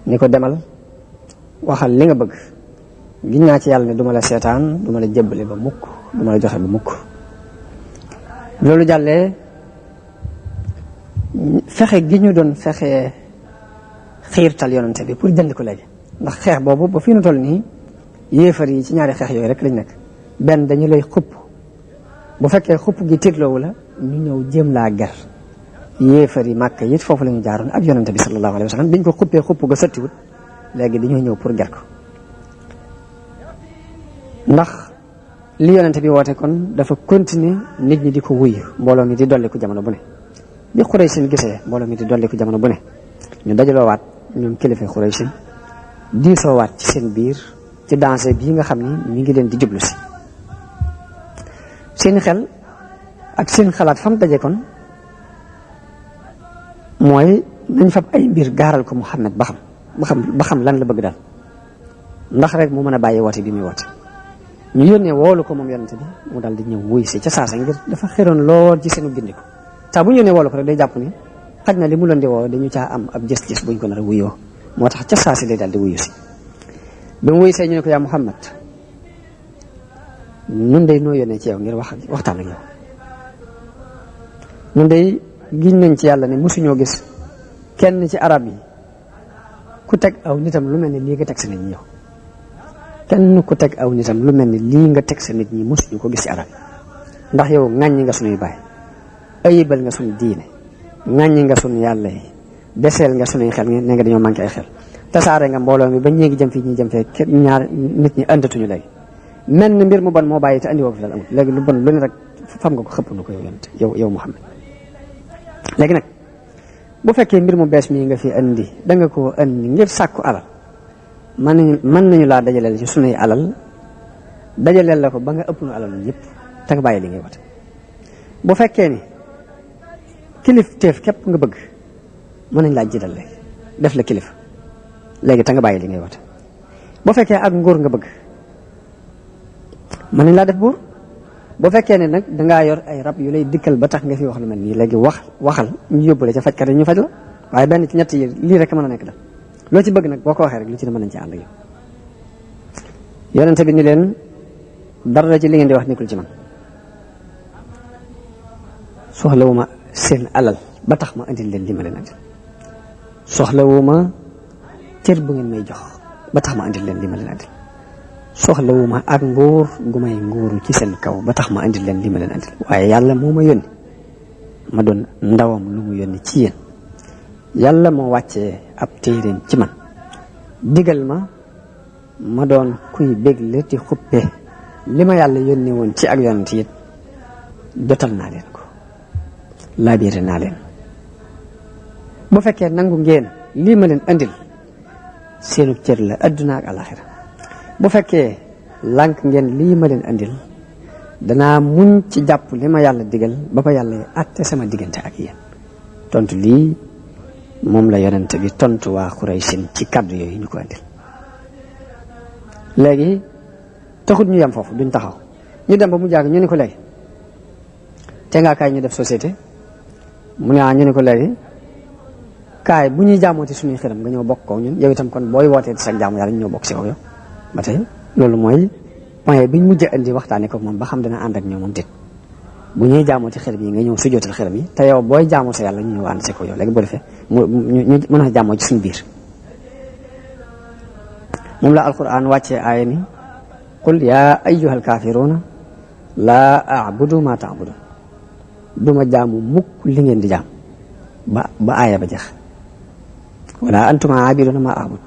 ni ko demal waxal li nga bëgg giñ naa ci yàlla ne duma la seetaan duma la jébbale ba mukk duma la joxe ba mukk loolu jàllee fexe gi ñu doon fexe xiirtal yonante bi pour jënd ko léegi ndax xeex boobu ba fii nu toll nii yéefar yi ci ñaari xeex yooyu rek lañ nekk benn dañu lay xupp bu fekkee xupp gi tiitloowu la ñu ñëw jéem laa ger yéefar yi màkk it foofu la ñu jaaroon ak yonante bi sallallahu alayhi wa sallam biñ ko xuppee xupp ga sottiwut léegi dañoo ñëw pour ger ko ndax li yonante bi woote kon dafa continuer nit ñi di ko wuyu mbooloo mi di dolli ko jamono bu ne bi Xuraysin gisee mbooloo mi di dolli ko jamono bu ne ñu dajaloo waat ñoom kilifa Xuraysin diisoo waat ci seen biir ci danger bii nga xam ni mi ngi leen di jublu si seen xel ak seen xalaat fam daje kon mooy nañ fab ay mbir gaaral ko Muhammad ba xam lan la bëgg daal ndax rek mu mën a bàyyi woote bi muy woote ñu yónnee woolu ko moom yonente bi mu daal di ñëw wuy si ca saasa ngir dafa xëroon lool ci seenu gindiku saa bu ñu yónnee woolu ko rek day jàpp ni xaj na li mu leen di woo dañu caa am ab gis-gis buñ ko nar a wuyoo moo tax ca saasi day daal di wuyu si bi mu wuy see ñu ne ko yaa Muhammad nun day noo yónnee ci yow ngir waxtaan ak yow nun day giñ nañ ci yàlla ne mosuñoo gis kenn ci arab yi ku teg aw nitam lu mel ni lii nga teg sa nit ñi yow kenn ku teg aw nitam lu mel ni lii nga teg sa nit ñi mosuñu ko gis ci arab yi ndax yow ŋàññi nga sunuy baay ayibal nga sunu diine ŋàññi nga sunu yàlla yi deseel nga sunuy xel ne nga dañoo manqué ay xel tasaare nga mbooloo mi ba ñéegi jëm fii ñi jëm fee ñaar nit ñi àndatuñu léegi mel ni mbir mu bon moo bàyyi te andi woo fi dal amul léegi lu bon lu ne rek fam nga ko xëpp na ko yow Muhammad léegi nag bu fekkee mbir mu bees mii nga fi andi da nga koo andi ngir sàkku alal mën nañu laa dajaleel ci sunuy alal dajaleel la ko ba nga ëpp nu alal ñëpp te nga bàyyi li ngay wate bu fekkee ni kilifteef képp nga bëgg mën nañ laa jiital léegi def la kilifa léegi te nga bàyyi li ngay wate bu fekkee ak nguur nga bëgg mën nañ laa def buur bu fekkee ne nag dangaa yor ay rab yu lay dikkal ba tax nga fi wax lu mel nii léegi waxal ñu yóbbu la ca fajkat yi ñu faj la waaye benn ci ñett yi lii rek mën a nekk dal loo ci bëgg nag boo ko waxee rek lu ci ne mën nañ ci ànd ak yow yonente bi ni leen dara ci li ngeen di wax nekkul ci man soxlawuma seen alal ba tax ma andil leen li ma leen andil soxlawuma cër bu ngeen may jox ba tax ma andil leen li ma leen andil soxlawuma ak nguur gu may nguuru ci seen kaw ba tax ma andil leen li ma leen andil waaye yàlla moo ma yónni ma doon ndawam lu mu yónni ci yéen yàlla moo wàccee ab téeréem ci man digal ma doon kuy bégle ti xuppe li ma yàlla yónni woon ci ak yonent it jotal naa leen ko laabiire naa leen bu fekkee nangu ngeen lii ma leen andil seenu cër la adduna ak alaxira bu fekkee lànk ngeen lii ma leen andil danaa muñ ci jàpp li ma yàlla digal ba ba yàlla àtte sama diggante ak yéen tontu lii moom la yonente bi tontu waa Xuraysin ci kàddu yooyu ñu ko andil léegi taxut ñu yem foofu duñ taxaw ñu dem ba mu jàgg ñu ne ko léegi te ngaa kaay ñu def société mu ne ñu ne ko léegi kaay bu ñuy jaamooti suñuy xërëm nga ñëw bokk ko ñun yow itam kon booy wootee sa jaamu yàlla ñu ñëw bokk si kaw yow ba tey loolu mooy point biñ mujj indi waxtaane ko moom ba xam dina ànd ak ñoom moom dit bu ñuy jaamooti xërëm yi nga ñëw sujjootal xërëm yi te yow booy jaamoo sa yàlla ñu ñëw ànd si kaw yow léegi boo defee ñu mën a jaamoo ci suñu biir moom la alquran wàccee aaya ni qul yaa ayyuhal kaafiruuna laa a'budu ma ta'budun duma jaamu mukk li ngeen di jaam ba aaya ba jeex wala antum aabiduna ma a'bud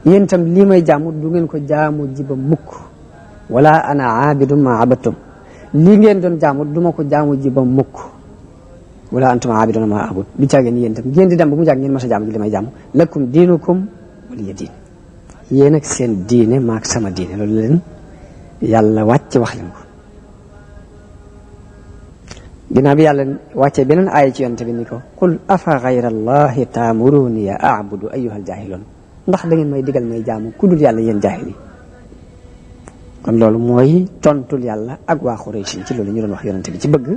yéen itam lii may jaamu du ngeen ko jaamu ji ba mukk wala ana aabidu ma abadtum lii ngeen doon jaamu duma ko jaamu ji ba mukk wala antum aabiduna ma a'bud du caageen yéen itam ngeen di dem ba mu jàag ngeen mas a jaamu ji li may jaamu lakum diinukum waliya diin yéen ak seen diine maak sama diine loolu leen yàlla wàcc wax leen ko ginnaaw bi yàlla wàccee beneen aaya ci yonent bi ni ko qul afa gayra allahi taamuruni ya a'budu ayyuhal jaahiloon ndax da ngeen may digal may jaamu ku dul yàlla yéen jaahil yi kon loolu mooy tontul yàlla ak waa Xuraysh ci loolu ñu doon wax yonent bi ci bëgg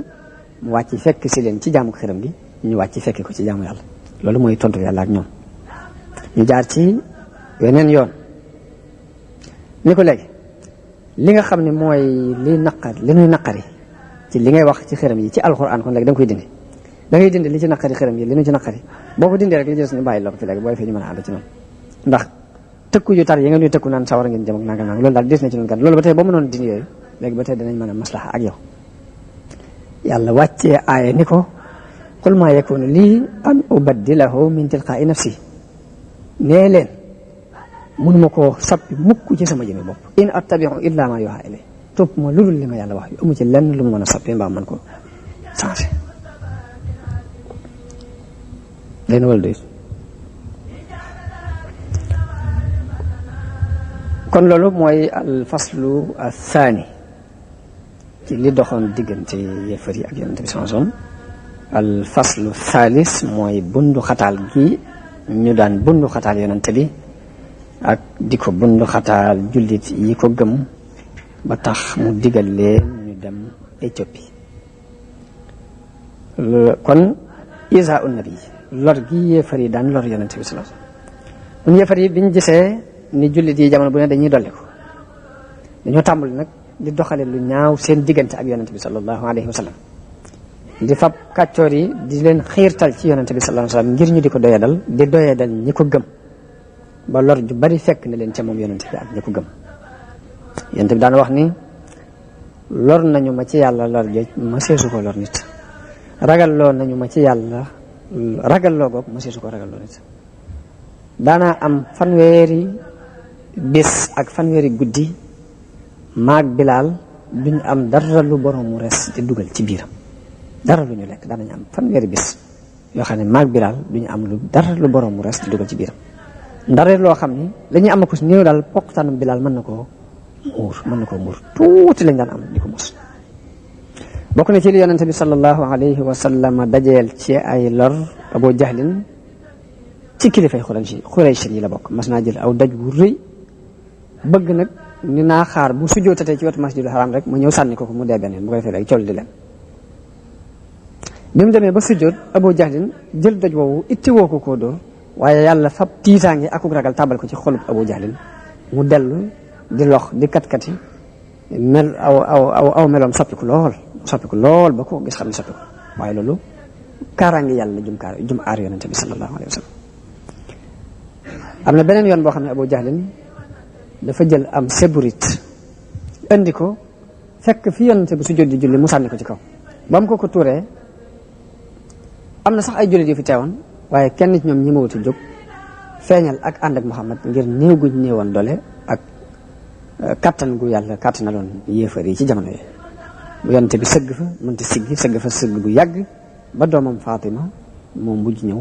mu wàcc fekk si leen ci jaamu xiram gi ñu wàcc fekk ko ci jaamu yàlla loolu mooy tontul yàlla ak ñoom ñu jaar ci weneen yoon ni ko léegi li nga xam ne mooy li nuy naqari ci li ngay wax ci xiram yi ci alxuraan kon léegi da nga koy dindi da ngay dindi li ci naqari xiram yi li nu ci naqari boo ko dindee rek li des ñu bàyyi la ko fi léegi booy fee ñu mën a ànd ci noonu ndax tëkku yu tar yi nga ñuy tëkku naan sawar ngeen jëm ak nangam nangam loolu daal des na ci noonu kat loolu ba tey boo mënoon dindi yooyu léegi ba tey danañ mën a maslaxa ak yow yàlla wàccee aaya ni ko qul maa yakunu lii an ubaddilahu min tilqaa'i nafsi nee leen mënuma koo sappi mukk ci sama jëmi bopp in attabi'u illa ma yuha ilay topp ma lu dul li ma yàlla wax yu amu ci lenn lu mu mën a sappi mbaa mën ko changé leen wala doy kon loolu mooy al faslu athani ci li doxoon diggante yéefar yi ak yonent bi sallallahu alayhi wasallam al faslu thalis mooy bundu xataal gi ñu daan bundu xataal yonent bi ak di ko bundu xataal jullit yi ko gëm ba tax mu digal leen ñu dem Éthiopie kon isa un nabi lor gi yéefar yi daan lor yonent bi sallallahu alayhi wasallam ñun yéefar yi biñ gisee ni jullit yi jamono bu ne dañuy dolli ko dañoo tàmbali nag di doxale lu ñaaw seen diggante ak yonent bi sallallahu alayhi wa sallam di fab kàccoor yi di leen xiirtal ci yonent bi sallallahu alayhi wa sallam ngir ñu di ko doyadal di doyadal ñi ko gëm ba lor ju bari fekk na leen ca moom yonent bi ak ñi ko gëm yonent bi daan wax ni lor nañu ma ci yàlla lor géej ma seesu ko lor nit ragalloo nañu ma ci yàlla ragalloo goog ma seesu ko ragalloo nit daanaa am fanweeri bés ak fanweeri guddi maag Bilaal duñ am dara lu borom mu res di dugal ci biiram dara lu ñu lekk daanañ am fanweeri bés yoo xam ne maag Bilaal duñu am lu dara lu borom mu res di dugal ci biiram ndare loo xam ni la ñuy am ko si néew daal poqtaanam Bilaal mën na koo muur tuuti lañ daan am di ko mos bokk na ci li yonente bi sallallahu alayhi wa sallam dajeel ci ay lor Abu Jahlin ci kilifay Xuraysh yi la bokk mas naa jël aw daj wu rëy bëgg nag ni naa xaar bu sujjootatee ci wetu masjidul haram rek ma ñëw sànni ko mu dee benn bu ko defee rek col di leen bi mu demee ba sujjoot Abu Jahlin jël daj woowu itti woo ko koo dóor waaye yàlla fab tiitaange akuk ragal tàbbal ko ci xolub Abu Jahlin mu dellu di lox di kat-kati mel aw meloom soppiku lool ba ko gis xam ne soppiku waaye loolu kaaraange yàlla jum aar yonente bi sallallahu alayhi wa sallam am na beneen yoon boo xam ne Abu Jahlin dafa jël am seburit indi ko fekk fi yonente bi su jot di julli mu sànni ko ci kaw ba mu ko tuuree am na sax ay jullit yu fi teewoon waaye kenn ci ñoom ñi ma wuti jóg feeñal ak ànd ak Muhammad ngir néew guñ néewoon doole ak kattan gu yàlla kattanaloon yéefar yi ci jamono yi bu yonente bi sëgg fa mënta sëgg fa sëgg bu yàgg ba doomam Fatima moom mujj ñëw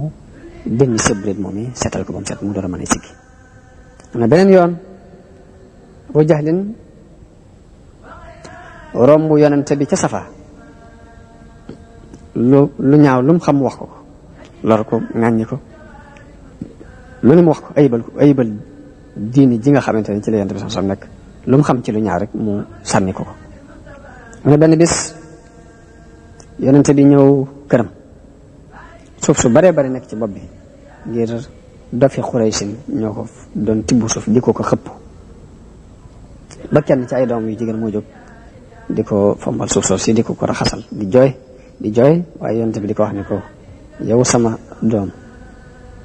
benn seburit moom yi seetal ko ba mu set mu door a mën a siggi am na beneen yoon Abu Jahlin romb yonente bi ca Safa lu ñaaw lu mu xam wax ko lor ko ŋàññi ko lu ne mu wax ko ayibal diini ji nga xamante ne ci la yonente bi sax nekk lu mu xam ci lu ñaaw rek mu sànni ko mu ne benn bis yonente bi ñëw këram suuf su baree bari nekk ci bopp bi ngir dofi Xuraysin ñoo ko doon tibb suuf di ko xëpp ba kenn ci ay doom yu jigéen moo jóg di ko fombal suuf soof si di ko raxasal di jooy waaye yonent bi di ko wax ni ko yow sama doom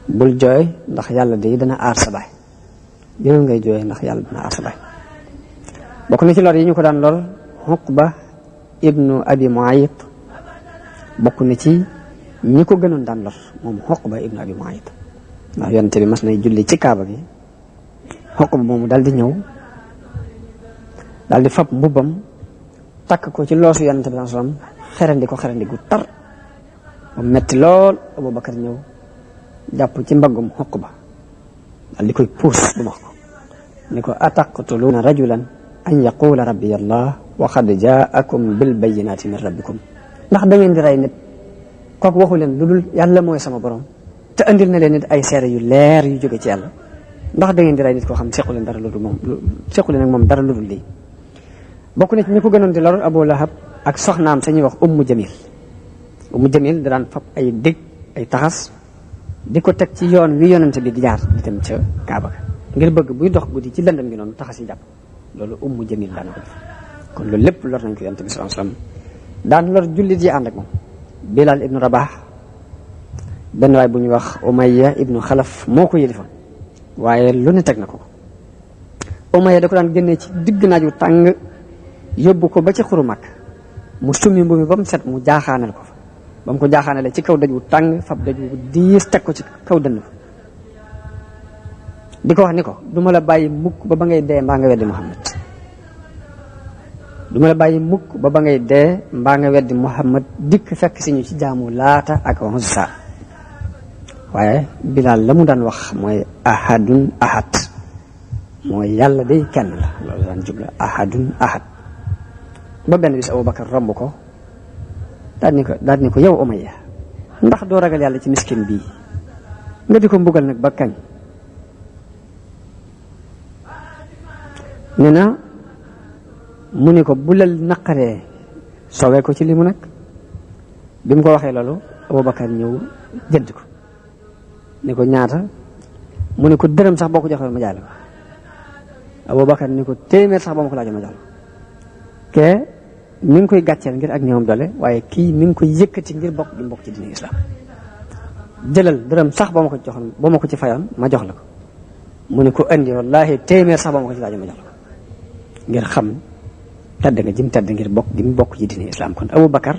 bul jooy ndax yàlla de dana aar sa baay jërul ngay jooy ndax yàlla dana aar sa baay. bokk na ci lor yi ñu ko daan lor Uqba ibnu Abi Muayt bokk na ci ñi ko gënoon daan lor moom Uqba ibnu Abi Muayt ndax yonent bi mas nay julli ci kaaba gi Uqba moomu daal di ñëw daal di fab mbubbam takk ko ci loosu yonent bi sallallahu alayhi wasallam xerandi gu tar ba metti lool. Abubakar ñëw jàpp ci mbaggum Uqba daal di koy puus bu max ko ni ko ataqtuluuna rajulan an yaqula rabbi allah wa qad jaakum bil bayyinati min rabbikum ndax da ngeen di rey nit kooku waxu leen lu dul yàlla mooy sama borom te andil na leen nit ay seere yu leer yu jóge ci yàlla ndax da ngeen di rey nit koo xam sequ leen dara lu dul moom sequ leen ak moom dara lu dul lii. bokk na ci ñi ko gënoon di lor Abu Lahab ak soxnaam sañuy wax Ummu Jamil da daan fab ay dég ay taxas di ko teg ci yoon wi yonente bi di jaar di dem ca Kaaba ga ngir bëgg buy dox guddi ci lëndëm gi noonu taxas yi jàpp loolu Ummu Jamil daan ko def kon loolu lépp lor nañ ko yonente bi sallallahu alayhi wasallam daan lor jullit yi ànd ak moom. Bilal ibnu Rabah benn waay bu ñuy wax Umayya ibnu Xalaf moo ko yëlifoon waaye lu ne teg na ko. Umayya da ko daan génnee ci digg naaj wu tàng yóbbu ko ba ci xuru Makka mu summi mbubb mi ba mu set mu jaaxaanal ko fa ba mu ko jaaxaanalee ci kaw daj wu tàng fab daj wu diis teg ko ci kaw dënn fa di ko wax ni ko du ma la bàyyi mukk ba ngay dee mbaa nga weddi Muhammad du ma la bàyyi mukk ba ngay dee mbaa nga weddi Muhammad dikk fekk si ñu ci jaamu Laata ak Uzza waaye Bilaal la mu daan wax mooy ahadun ahad mooy yàlla day kenn la loolu daan jubla ahadun ahad. ba benn bis Abubakar romb ko daal ni ko yow Umayya ndax doo ragal yàlla ci miskin bii nga di ko mbugal nag ba kañ. nee na mu ni ko bu la naqaree soowee ko ci li mu nag bi mu ko waxee loolu Abubakar ñëw jënd ko ni ko ñaata mu ni ko dërëm sax boo ko joxee ma jaay la ko. Abubakar ni ko téeméer sax boo ma ko laajee ma jox la ke mi ngi koy gàcceel ngir ak ñoom doole waaye kii mi ngi koy yëkkati ngir bokk gi mbokk ci diine islam jëlal dërëm sax boo ma ko joxoon boo ma ko ci fayoon ma jox la ko mu ne ko andi wallahi téeméer sax boo ma ko ci laajee ma jox la ko ngir xam tedd nga jëm tedd ngir bokk gi mu bokk ci diine islam. kon Abubakar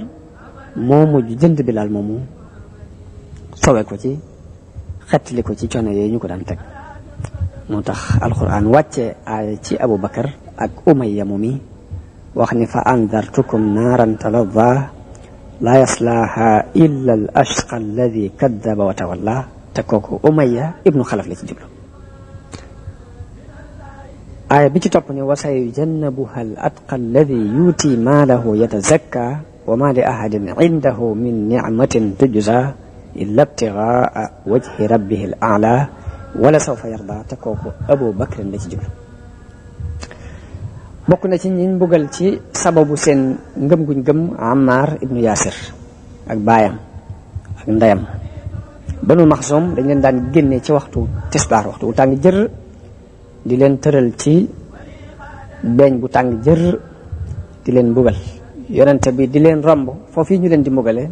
moo mujj jënd Bilaal moomu sowe ko ci xettali ko ci coono yooyu ñu ko daan teg moo tax alquran wàcce aaya ci Abubakar ak Umayya mi wax ni fa andartukum naaran talazza laa yaslaaha illa al ashqa alladi kaddaba wa tawalla te kooku Umayya ibnu Xalaf la ci jublu. aaya bi ci topp ni wa sayujannabuha al atqa alladi yuuti maalahu yatazakka wa ma li ahadin indahu min nicmatin tujza illa ibtigaa wajhi rabbihi al a'la wala sawfa yarda te kooku Abu Bakr la ci jublu. bokk na ci ñiñ mbugal ci sababu seen ngëm guñ gëm Ammar ibnu Yaasir ak baayam ak ndeyam Banu Maxsum dañ leen daan génne ci waxtu tisbaar waxtu bu tàng jër di leen tëral ci beeñ bu tàng jër di leen mbugal yonente bi di leen romb foofu ñu leen di mbugale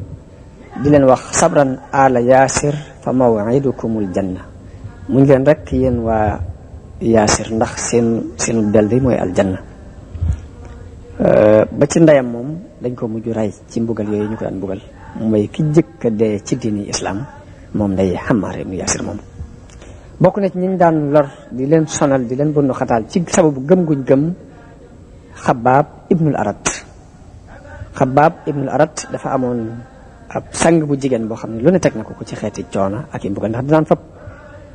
di leen wax sabran ala Yaasir fa maw'idukumul janna muñ leen rek yéen waa Yaasir ndax seenu del di mooy aljanna. ba ci ndeyam moom dañ ko mujj rey ci mbugal yooyu ñu ko daan mbugal mooy ki jëkk a dee ci diini islam moom day Ammar ibnu Yaasir moom. bokk na ci ñi ñu daan lor di leen sonal di leen bundu xataal ci sababu gëm guñ gëm Xabbaab ibnul Arat. Xabbaab ibnul Arat dafa amoon ab sang bu jigéen boo xam ne lu ne teg na ko ci xeeti coono ak i mbugal ndax daan fab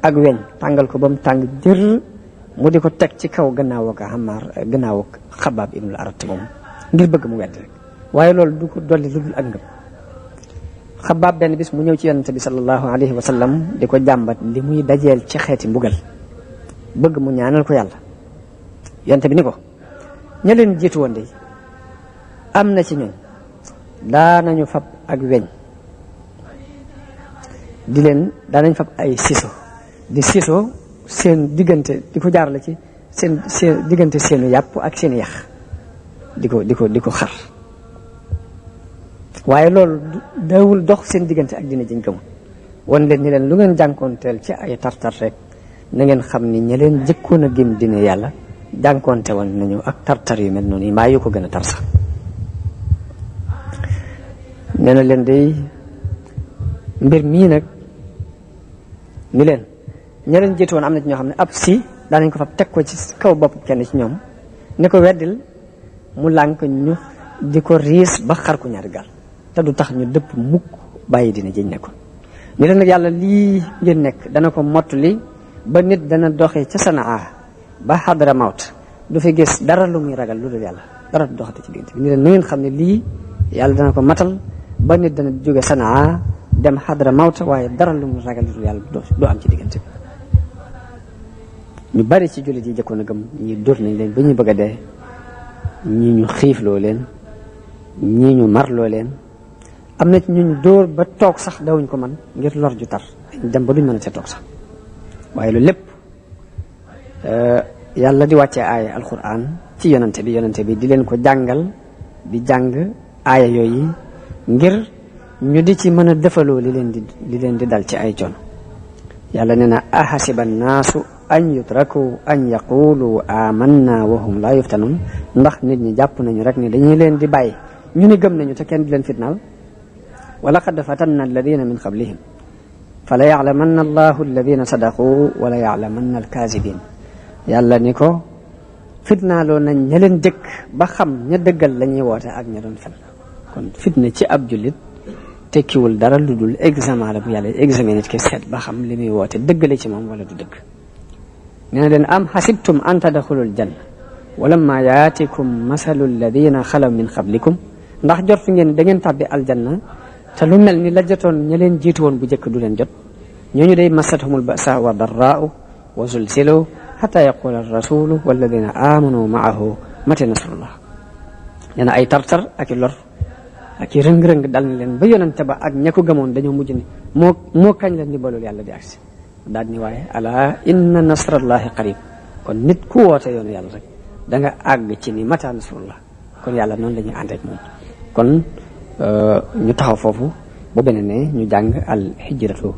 ak weñ tàngal ko ba mu tàng jër mu di ko teg ci kaw gannaaw ak Xabbaab ibnul Arat moom ngir bëgg mu wedd rek waaye loolu du ko dolli lu dul ak ngëm. Xabbaab benn bis mu ñëw ci yonente bi sallallahu alayhi wa sallam di ko jàmbat li muy dajeel ci xeeti mbugal bëgg mu ñaanal ko yàlla yonente bi ni ko ña leen jiitu woon de am na ci ñun daanañu fab ak weñ di leen daanañ fab ay siso di siso seen diggante di ko jaarale ci seen diggante seenu yàpp ak seen yax di ko xar waaye loolu daawul dox seen diggante ak dina jëñ gëm wan leen ni leen lu ngeen jànkoonteel ci ay tartar rek na ngeen xam ni ña leen jëkkoon a gëm dina yàlla jànkoonte woon nañu ak tartar yu mel noonu yi mbaa yu ko gën a tar sax nee na leen day mbir mii nag ni leen ña leen jiitu woon am na ci ñoo xam ne ab si daanañ ko fab teg ko ci kaw bopp kenn ci ñoom ne ko weddil mu lànk ñu di ko riis ba xar ko ñaari gaal te du tax ñu dëpp mukk bàyyi dina jëñ nekkoon ni leen nag yàlla lii ngeen nekk dana ko mottali ba nit dana doxee ca Sanaa ba Xadra Mawt du fi gis dara lu muy ragal lu dul yàlla dara du doxate ci diggante bi ni leen na ngeen xam ne lii yàlla dana ko matal ba nit dana jóge Sanaa dem Xadra Mawt waaye dara lu muy ragal lu dul yàlla du am ci diggante bi ñu bari ci jullit yi jëkkoon a gëm ñi dóor nañ leen ba ñu bëgg a dee ñii ñu xiifloo leen ñii ñu marloo leen am na ci ñu dóor ba toog sax dawuñ ko man ngir lor ju tar dem ba duñ mën a ca toog sax waaye loolu lépp yàlla di wàccee aaya alquran ci yonante bi di leen ko jàngal di jàng aaya yooyu ngir ñu di ci mën a defaloo li leen di dal ci ay coono yàlla nee na ahasiba naasu an yutraku an yaqulu amanna wa hum la yuftanun ndax nit ñi jàpp nañu rek ni dañuy leen di bàyyi ñu ni gëm nañu te kenn du leen fitnaal wa laqad fatanna alladina min qablihim fala ya'lamanna allahu alladina sadaqu wala ya'lamanna alkazibin yàlla ni ko fitnaaloo nañ ña leen jëkk ba xam ña dëggal la ñuy woote ak ña doon fen kon fitna ci ab jullit tekkiwul dara lu dul examen la bu yàlla examen nit ki seet ba xam li muy woote dëggale ci moom wala du dëgg nee na leen am xasibtum an tadxulul janna walamma yaatikum masalu alladina xalaw min qablikum ndax jot fi ngeen da ngeen tàbbi aljanna te lu mel ni la jotoon ña leen jiitu woon bu njëkk du leen jot ñooñu day masathumul basa wa darraau wa zulzilu xata yaqula arrasulu walladina amanu maahu mata nasrullah nee na ay tartar ak i lor ak i rëng-rëng dal na leen ba yonente ba ak ña ko gëmoon dañoo mujj ni moo kañ la ndimbalul yàlla di agsi daal ni waaye ala inna nasrallahi qarib kon nit ku woote yoonu yàlla rek da nga àgg ci ni mata nasrullah kon yàlla noonu la ñuy ànd ak moom kon ñu taxaw foofu bu beneen ne ñu jàng al hijratu